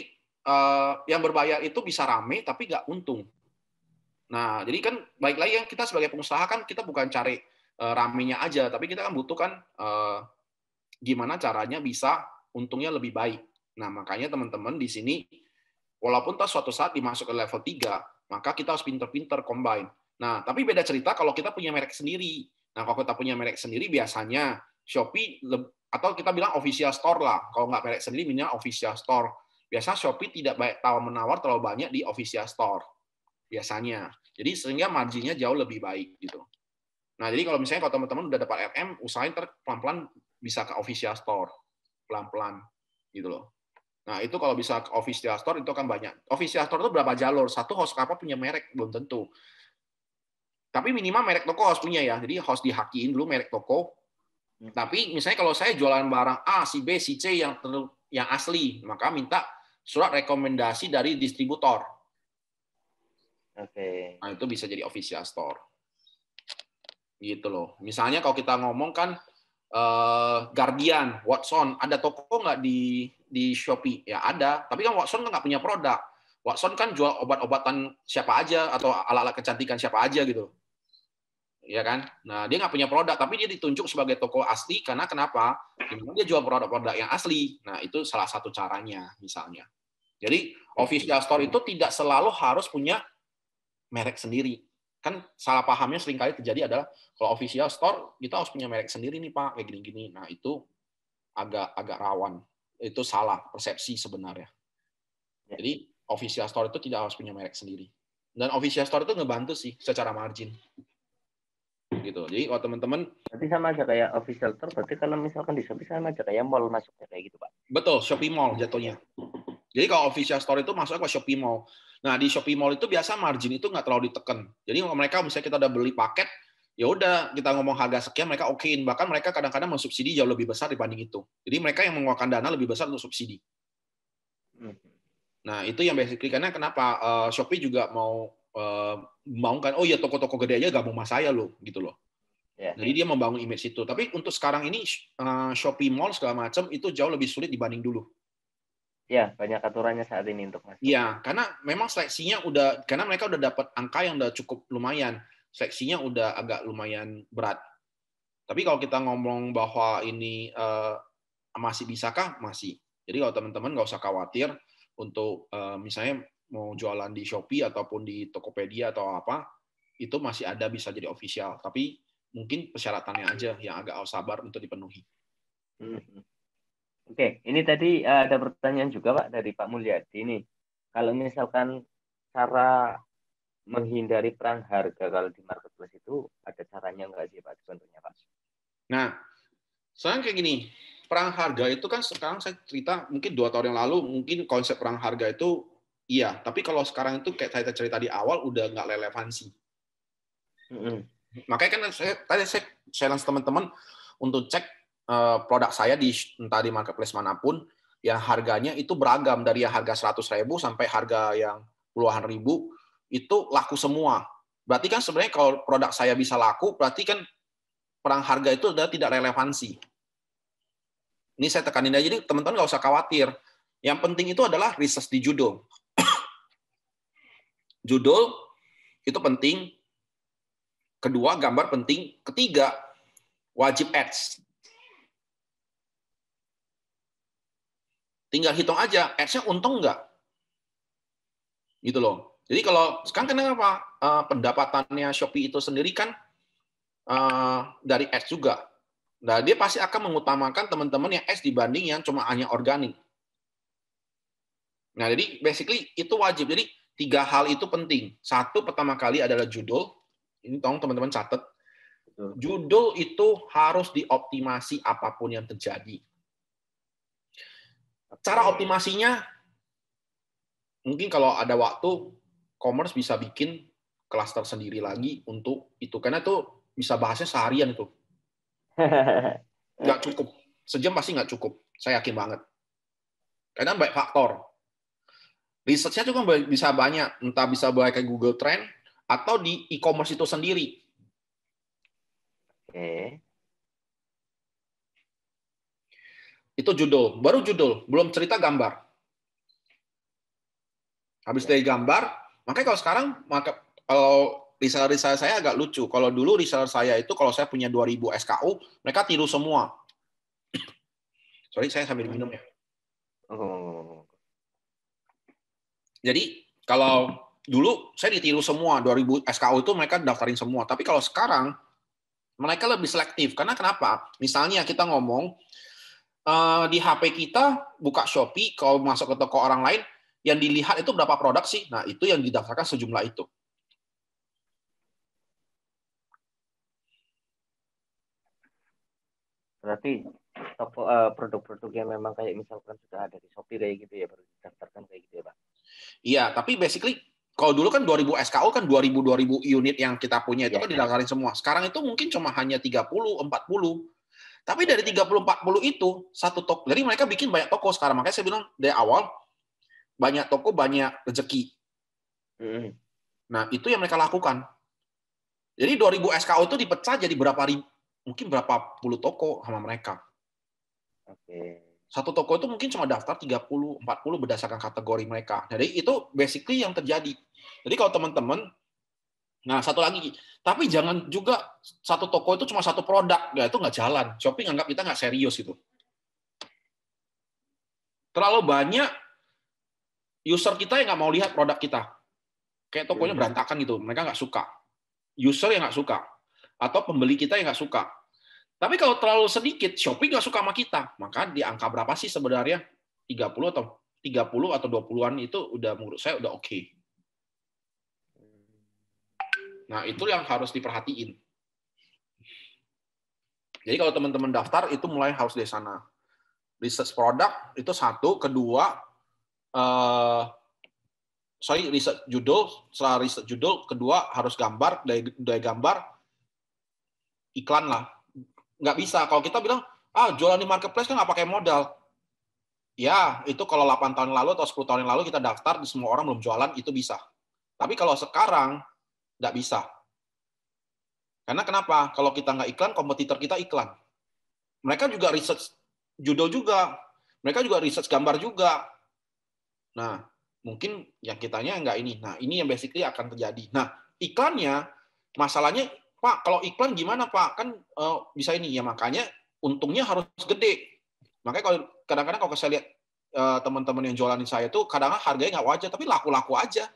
S1: yang berbayar itu bisa rame, tapi nggak untung. Nah, jadi kan baik lagi yang kita sebagai pengusaha kan kita bukan cari ramenya aja, tapi kita kan butuhkan gimana caranya bisa untungnya lebih baik. Nah, makanya teman-teman di sini, walaupun suatu saat dimasuk ke level 3, maka kita harus pinter-pinter combine. Nah, tapi beda cerita kalau kita punya merek sendiri. Nah, kalau kita punya merek sendiri, biasanya Shopee, atau kita bilang official store lah. Kalau nggak merek sendiri, minimal official store. Biasanya Shopee tidak baik tawar-menawar terlalu banyak di official store. Biasanya. Jadi sehingga marginnya jauh lebih baik gitu. Nah, jadi kalau misalnya kalau teman-teman udah dapat RM, usahain pelan-pelan bisa ke official store. Pelan-pelan gitu loh. Nah, itu kalau bisa ke official store itu kan banyak. Official store itu berapa jalur? Satu host apa punya merek, belum tentu. Tapi minimal merek toko harus punya ya. Jadi host dihakiin dulu merek toko. Tapi misalnya kalau saya jualan barang A, si B, si C yang asli, maka minta surat rekomendasi dari distributor.
S2: Oke.
S1: Nah, itu bisa jadi official store. Gitu loh. Misalnya kalau kita ngomong kan Guardian, Watson, ada toko nggak di Shopee? Ya ada, tapi kan Watson nggak punya produk. Watson kan jual obat-obatan siapa aja atau alat-alat kecantikan siapa aja gitu. Ya kan? Nah, dia nggak punya produk, tapi dia ditunjuk sebagai toko asli karena kenapa? Karena dia jual produk-produk yang asli. Nah, itu salah satu caranya misalnya. Jadi, official store itu tidak selalu harus punya merek sendiri. Kan salah pahamnya seringkali terjadi adalah kalau official store kita harus punya merek sendiri nih Pak, kayak gini-gini. Nah, itu agak rawan. Itu salah persepsi sebenarnya. Jadi, official store itu tidak harus punya merek sendiri. Dan official store itu ngebantu sih secara margin. Gitu. Jadi kalau teman-teman
S2: berarti sama aja kayak official store, berarti kalau misalkan di Shopee sama aja kayak mall masuknya kayak gitu, Pak.
S1: Betul, Shopee Mall jatuhnya. Jadi kalau official store itu masuknya ke Shopee Mall. Nah, di Shopee Mall itu biasa margin itu nggak terlalu ditekan. Jadi kalau mereka misalnya kita udah beli paket, ya udah kita ngomong harga sekian mereka okein. Bahkan mereka kadang-kadang mensubsidi jauh lebih besar dibanding itu. Jadi mereka yang mengeluarkan dana lebih besar untuk subsidi. Nah, itu yang basically karena kenapa Shopee juga mau kan, oh ya toko-toko gede aja gabung sama saya loh, gitu loh. Yeah. Jadi dia membangun image itu. Tapi untuk sekarang ini Shopee Mall segala macam itu jauh lebih sulit dibanding dulu.
S2: Ya, banyak aturannya saat ini untuk masuk.
S1: Iya, karena memang seleksinya karena mereka udah dapat angka yang udah cukup lumayan. Seleksinya udah agak lumayan berat. Tapi kalau kita ngomong bahwa ini masih bisakah? Masih. Jadi kalau teman-teman nggak usah khawatir untuk misalnya mau jualan di Shopee ataupun di Tokopedia atau apa, itu masih ada bisa jadi official. Tapi mungkin persyaratannya aja yang agak harus sabar untuk dipenuhi.
S2: Oke, ini tadi ada pertanyaan juga Pak dari Pak Mulyadi nih. Kalau misalkan cara menghindari perang harga kalau di marketplace itu ada caranya nggak sih Pak sebenarnya Pak?
S1: Nah, sekarang kayak gini, perang harga itu kan sekarang saya cerita mungkin 2 tahun yang lalu mungkin konsep perang harga itu iya, tapi kalau sekarang itu kayak saya cerita di awal udah nggak relevansi. Makanya kan tadi saya challenge teman-teman untuk cek produk saya entah di marketplace manapun yang harganya itu beragam dari harga 100.000 sampai harga yang puluhan ribu itu laku semua. Berarti kan sebenarnya kalau produk saya bisa laku, berarti kan perang harga itu sudah tidak relevansi. Ini saya tekanin aja, jadi teman-teman nggak usah khawatir. Yang penting itu adalah research di judul. Judul itu penting. Kedua, gambar penting. Ketiga, wajib ads. Tinggal hitung aja, ads-nya untung nggak? Gitu loh. Jadi kalau sekarang kenapa pendapatannya Shopee itu sendiri kan dari ads juga. Nah, dia pasti akan mengutamakan teman-teman yang ads dibanding yang cuma hanya organik. Nah, jadi basically itu wajib. Jadi 3 hal itu penting. Satu, pertama kali adalah judul. Ini tolong teman-teman catat. Judul itu harus dioptimasi apapun yang terjadi. Cara optimasinya, mungkin kalau ada waktu, commerce bisa bikin klaster sendiri lagi untuk itu. Karena itu bisa bahasnya seharian itu. Nggak cukup. Sejam pasti nggak cukup. Saya yakin banget. Karena banyak faktor. Research-nya juga bisa banyak. Entah bisa kayak Google Trend, atau di e-commerce itu sendiri.
S2: Oke.
S1: Itu judul. Baru judul. Belum cerita gambar. Habis dari gambar, makanya kalau sekarang, kalau reseller saya agak lucu. Kalau dulu reseller saya itu, kalau saya punya 2000 SKU, mereka tiru semua. Sorry, saya sambil minum ya. Jadi, kalau dulu saya ditiru semua, 2000 SKU itu mereka daftarin semua. Tapi kalau sekarang, mereka lebih selektif. Karena kenapa? Misalnya kita ngomong, di HP kita, buka Shopee, kalau masuk ke toko orang lain, yang dilihat itu berapa produk sih? Nah, itu yang didaftarkan sejumlah itu.
S2: Berarti toko produk-produk yang memang kayak misalkan sudah ada di Shopee kayak gitu ya, baru didaftarkan kayak gitu ya, Pak?
S1: Iya, tapi basically kalau dulu kan 2000 SKU kan 2000 unit yang kita punya itu kan didaftarin semua. Sekarang itu mungkin cuma hanya 30, 40. Tapi dari 30, 40 itu satu toko. Jadi mereka bikin banyak toko sekarang. Makanya saya bilang dari awal banyak toko banyak rezeki. Nah, itu yang mereka lakukan. Jadi 2000 SKU itu dipecah jadi berapa ribu, mungkin berapa puluh toko sama mereka. Satu toko itu mungkin cuma daftar 30, 40 berdasarkan kategori mereka. Jadi itu basically yang terjadi. Jadi kalau teman-teman, nah satu lagi, tapi jangan juga satu toko itu cuma satu produk, ya itu nggak jalan. Shopee nganggap kita nggak serius itu. Terlalu banyak user kita yang nggak mau lihat produk kita. Kayak tokonya berantakan gitu, mereka nggak suka. User yang nggak suka. Atau pembeli kita yang nggak suka. Tapi kalau terlalu sedikit, Shopee nggak suka sama kita. Maka di angka berapa sih sebenarnya? 30 atau 20-an itu udah menurut saya udah oke. Nah, itu yang harus diperhatiin. Jadi kalau teman-teman daftar, itu mulai harus dari sana. Research produk itu satu. Kedua, research judul. Setelah research judul, kedua harus gambar. Dari gambar, iklan lah. Nggak bisa. Kalau kita bilang, jualan di marketplace kan nggak pakai modal. Ya, itu kalau 8 tahun lalu atau 10 tahun yang lalu kita daftar, semua orang belum jualan, itu bisa. Tapi kalau sekarang, nggak bisa. Karena kenapa? Kalau kita nggak iklan, kompetitor kita iklan. Mereka juga research judul juga. Mereka juga research gambar juga. Nah, mungkin yang kitanya nggak ini. Nah, ini yang basically akan terjadi. Nah, iklannya, masalahnya, Pak, kalau iklan gimana, Pak? Kan bisa ini. Ya, makanya untungnya harus gede. Makanya kalau kadang-kadang kalau saya lihat teman-teman yang jualan di saya itu kadang-kadang harganya nggak wajar, tapi laku-laku aja.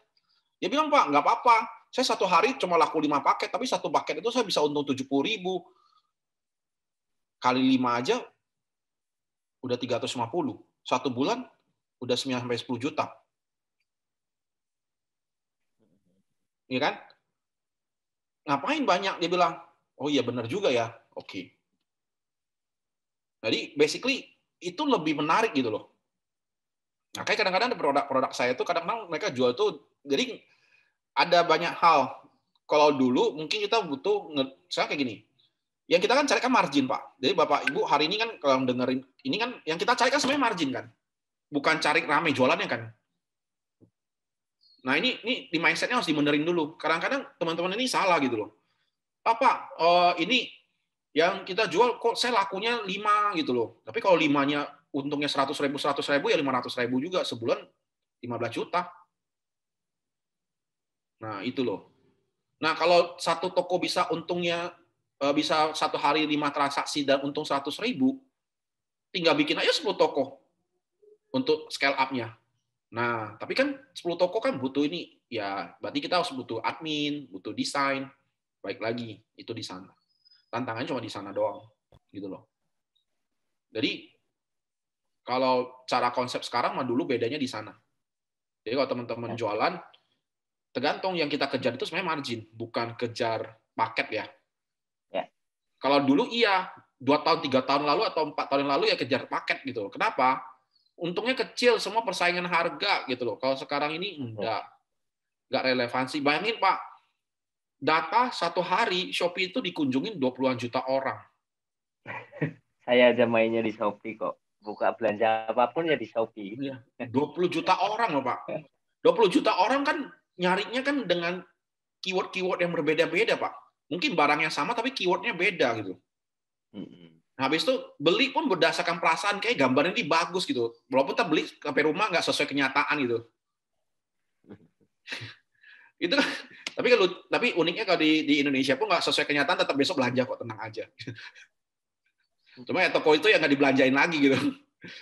S1: Dia bilang, Pak, nggak apa-apa. Saya satu hari cuma laku 5 paket, tapi satu paket itu saya bisa untung 70.000. Kali 5 aja udah 350. Satu bulan udah 9-10 juta. Iya kan? Ngapain banyak? Dia bilang, oh iya benar juga ya. Oke. Jadi basically itu lebih menarik gitu loh. Nah, kayak kadang-kadang produk-produk saya itu kadang-kadang mereka jual tuh, jadi ada banyak hal. Kalau dulu mungkin kita butuh, saya kayak gini, yang kita kan cari kan margin, Pak. Jadi Bapak Ibu hari ini kan kalau dengerin, ini kan yang kita cari kan sebenarnya margin kan. Bukan cari rame jualannya kan. Nah ini di mindsetnya harus dibenerin dulu. Kadang-kadang teman-teman ini salah gitu loh. Pak, ini yang kita jual kok saya lakunya 5 gitu loh. Tapi kalau 5-nya untungnya 100.000 ya 500.000 juga sebulan 15 juta. Nah, itu loh. Nah, kalau satu toko bisa untungnya bisa satu hari 5 transaksi dan untung 100.000, tinggal bikin aja 10 toko untuk scale up-nya. Nah, tapi kan 10 toko kan butuh ini, ya berarti kita harus butuh admin, butuh desain, baik lagi, itu di sana. Tantangannya cuma di sana doang, gitu loh. Jadi, kalau cara konsep sekarang mah dulu bedanya di sana. Jadi kalau teman-teman jualan, tergantung yang kita kejar itu sebenarnya margin, bukan kejar paket ya. Kalau dulu iya, 2 tahun, 3 tahun lalu atau 4 tahun lalu ya kejar paket gitu loh. Kenapa? Untungnya kecil, semua persaingan harga gitu loh. Kalau sekarang ini enggak relevansi. Bayangin Pak, data satu hari Shopee itu dikunjungin 20-an juta orang.
S2: Saya aja mainnya di Shopee kok. Buka belanja apapun ya di Shopee.
S1: Iya. 20 juta orang loh, Pak. 20 juta orang kan nyarinya kan dengan keyword-keyword yang berbeda-beda, Pak. Mungkin barangnya sama tapi keywordnya beda gitu. Nah, habis itu beli pun berdasarkan perasaan, kayak gambarnya ini bagus gitu. Walaupun kita beli sampai rumah nggak sesuai kenyataan gitu. Itu kan, tapi uniknya kalau di Indonesia pun nggak sesuai kenyataan, tetap besok belanja kok, tenang aja. Cuma ya toko itu ya nggak dibelanjain lagi gitu.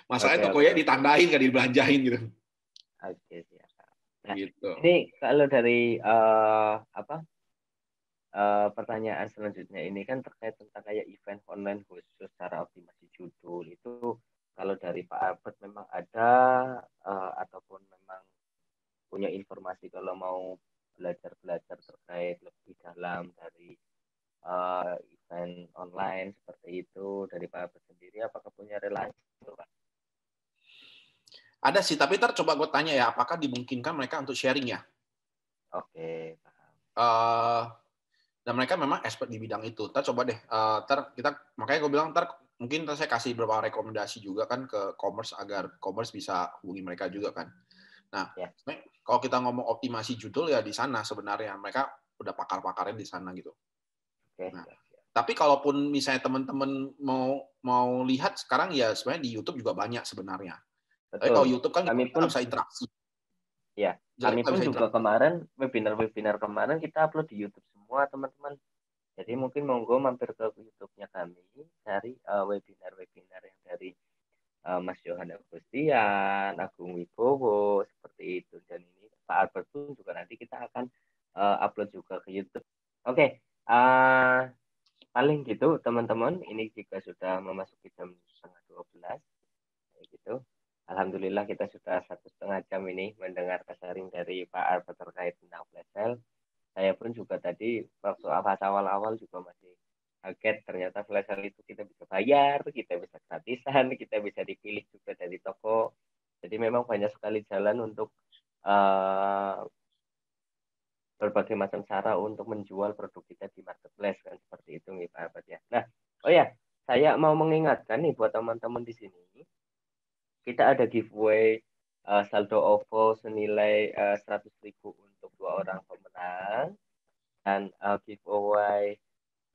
S1: Masalahnya tokonya ditandain nggak dibelanjain gitu.
S2: Oke, siap. Nah,
S1: Gitu.
S2: ini kalau dari pertanyaan selanjutnya ini kan terkait tentang kayak event online khusus cara optimasi judul itu, kalau dari Pak Albert memang ada ataupun memang punya informasi kalau mau belajar-belajar terkait lebih dalam dari event online seperti itu dari Pak Albert sendiri, apakah punya relasi Pak?
S1: Ada sih, tapi ntar coba gue tanya ya, apakah dimungkinkan mereka untuk sharing ya?
S2: Oke, paham.
S1: Dan mereka memang expert di bidang itu. Ntar coba deh, makanya gue bilang mungkin saya kasih beberapa rekomendasi juga kan ke commerce agar commerce bisa hubungi mereka juga kan. Nah, kalau kita ngomong optimasi judul ya di sana sebenarnya mereka udah pakar-pakarnya di sana gitu. Nah, tapi kalaupun misalnya teman-teman mau lihat sekarang ya sebenarnya di YouTube juga banyak sebenarnya. Tapi kalau YouTube kan kita bisa interaksi.
S2: Ya, kami pun juga kemarin webinar kemarin kita upload di YouTube semua teman-teman. Jadi mungkin monggo mampir ke YouTube-nya kami, cari webinar-webinar yang dari Mas Johan Agustian, Agung Wibowo, seperti itu. Dan ini Pak Albert pun juga nanti kita akan upload juga ke YouTube. Oke, paling gitu teman-teman. Ini juga sudah memasuki jam 11:30, gitu. Alhamdulillah kita sudah 1,5 jam ini mendengar sharing dari Pak Albert terkait tentang flash sale. Saya pun juga tadi waktu awal-awal juga masih kaget, ternyata flash sale itu kita bisa bayar, kita bisa gratisan, kita bisa dipilih juga dari toko. Jadi memang banyak sekali jalan untuk berbagai macam cara untuk menjual produk kita di marketplace kan, seperti itu nih Pak Albert ya. Nah, oh ya, saya mau mengingatkan nih buat teman-teman di sini, kita ada giveaway saldo OVO senilai 100.000 untuk 2 orang pemenang, dan giveaway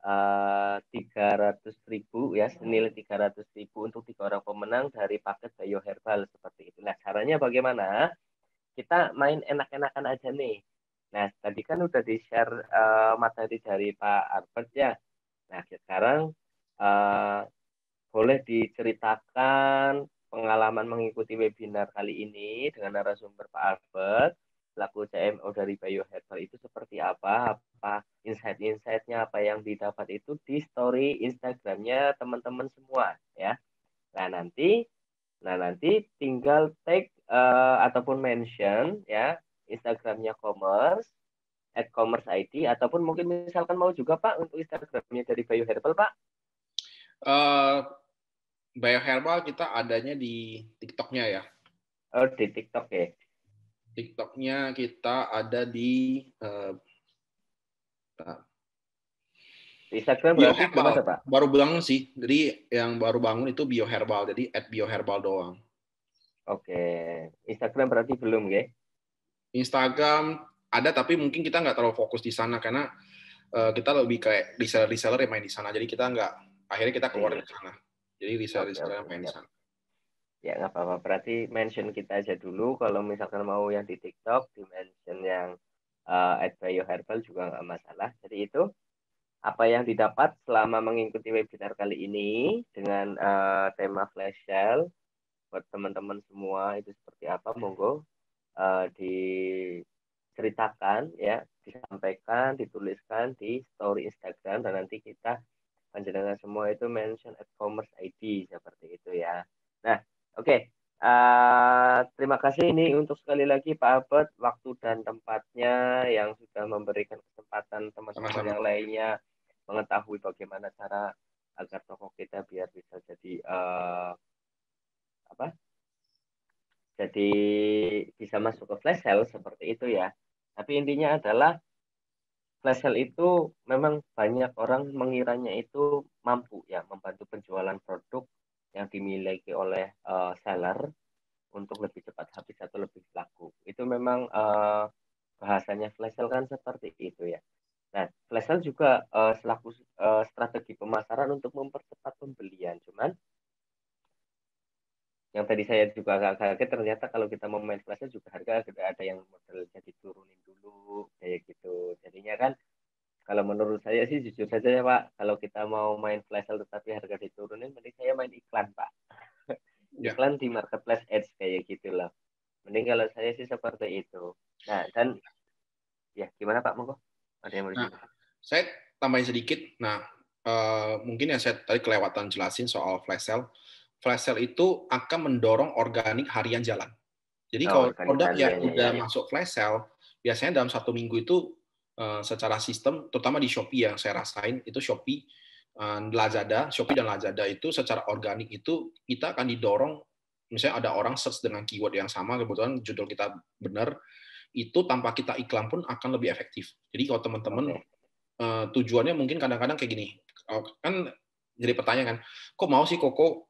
S2: 300.000 ya, senilai 300.000 untuk 3 orang pemenang dari paket Bio Herbal seperti itu. Nah, caranya bagaimana? Kita main enak-enakan aja nih. Nah, tadi kan udah di-share materi dari Pak Albert ya. Nah, sekarang boleh diceritakan pengalaman mengikuti webinar kali ini dengan narasumber Pak Albert, selaku CMO dari Bio Herbal itu seperti apa insight-insightnya, apa yang didapat itu di story Instagramnya teman-teman semua ya. Nah nanti tinggal tag ataupun mention ya Instagramnya commerce @commerce_id, ataupun mungkin misalkan mau juga Pak untuk Instagramnya dari Bio Herbal Pak.
S1: Bio Herbal kita adanya di TikTok-nya ya.
S2: Oh, di TikTok ya.
S1: TikTok-nya kita ada di
S2: Instagram berarti belum ada Pak?
S1: Baru bangun sih. Jadi yang baru bangun itu Bio Herbal. Jadi @bioherbal doang.
S2: Oke. Instagram berarti belum ya?
S1: Instagram ada tapi mungkin kita nggak terlalu fokus di sana karena kita lebih kayak reseller yang main di sana. Jadi kita akhirnya kita keluar dari sana. Jadi reseller yang main di sana.
S2: Ya nggak apa-apa. Berarti mention kita aja dulu. Kalau misalkan mau yang di TikTok, di mention yang @bioherbal juga nggak masalah. Jadi itu apa yang didapat selama mengikuti webinar kali ini dengan tema flash sale buat teman-teman semua itu seperti apa, monggo diceritakan ya, disampaikan, dituliskan di story Instagram, dan nanti kita panjenengan semua itu mention @commerce_id seperti itu ya. Nah, oke. Terima kasih ini untuk sekali lagi Pak Albert waktu dan tempatnya yang sudah memberikan kesempatan teman-teman yang lainnya mengetahui bagaimana cara agar toko kita biar bisa jadi jadi bisa masuk ke flash sale seperti itu ya. Tapi intinya adalah flash sale itu memang banyak orang mengiranya itu mampu ya membantu penjualan produk yang dimiliki oleh seller untuk lebih cepat habis atau lebih laku. Itu memang bahasanya flash sale kan seperti itu ya. Nah, flash sale juga selaku strategi pemasaran untuk mempercepat pembelian. Cuman yang tadi saya juga agak kaget ternyata kalau kita mau main flash sale juga harga ada yang modelnya diturunin dulu kayak gitu. Jadinya kan kalau menurut saya sih jujur saja ya Pak, kalau kita mau main flash sale tetapi harga diturunin, mending saya main iklan Pak.
S1: Ya.
S2: Iklan di marketplace ads kayak gitu loh. Mending kalau saya sih seperti itu. Nah, dan ya gimana Pak Monggo? Ada yang mau
S1: Nah,
S2: disebut?
S1: saya tambahin sedikit. Nah, mungkin yang saya tadi kelewatan jelasin soal flash sale. Flash sale itu akan mendorong organik harian jalan. Jadi
S2: Oh,
S1: kalau
S2: organik
S1: produk yang
S2: hariannya
S1: udah
S2: ya.
S1: masuk flash sale, biasanya dalam 1 minggu itu secara sistem, terutama di Shopee yang saya rasain, itu Shopee, Shopee dan Lazada itu secara organik itu kita akan didorong, misalnya ada orang search dengan keyword yang sama, kebetulan judul kita benar, itu tanpa kita iklan pun akan lebih efektif. Jadi kalau teman-teman
S2: Oke.
S1: tujuannya mungkin kadang-kadang kayak gini, kan jadi pertanyaan kan, kok mau sih Koko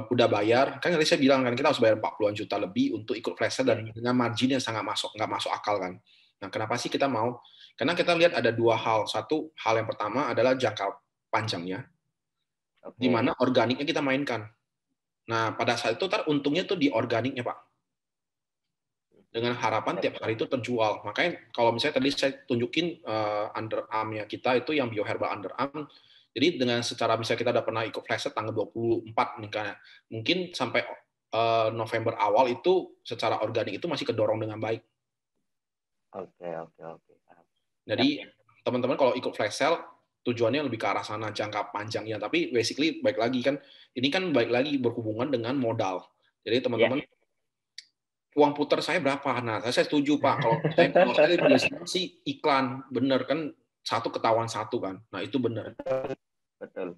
S1: udah bayar, kan tadi saya bilang kan kita harus bayar 40-an juta lebih untuk ikut flash sale
S2: Ya.
S1: dan dengan margin yang sangat nggak masuk akal kan. Nah, kenapa sih kita mau? Karena kita lihat ada dua hal. Satu, hal yang pertama adalah jangka panjangnya, di mana
S2: Oke.
S1: organiknya kita mainkan. Nah, pada saat itu untungnya tuh di organiknya, Pak. Dengan harapan tiap hari itu terjual. Makanya kalau misalnya tadi saya tunjukin underarm-nya kita itu yang bioherbal underarm, jadi dengan secara misalnya kita udah pernah ikut flash sale tanggal 24 nih kan, mungkin sampai November awal itu secara organik itu masih kedorong dengan baik.
S2: Oke, oke, oke. Siap.
S1: Jadi teman-teman kalau ikut flash sale tujuannya lebih ke arah sana jangka panjangnya, tapi basically baik lagi kan ini kan baik lagi berhubungan dengan modal. Jadi
S2: Ya.
S1: teman-teman uang putar saya berapa? Nah, saya setuju Pak. Kalau saya biasanya sih iklan, bener kan satu ketahuan satu kan. Nah itu bener.
S2: Betul, betul.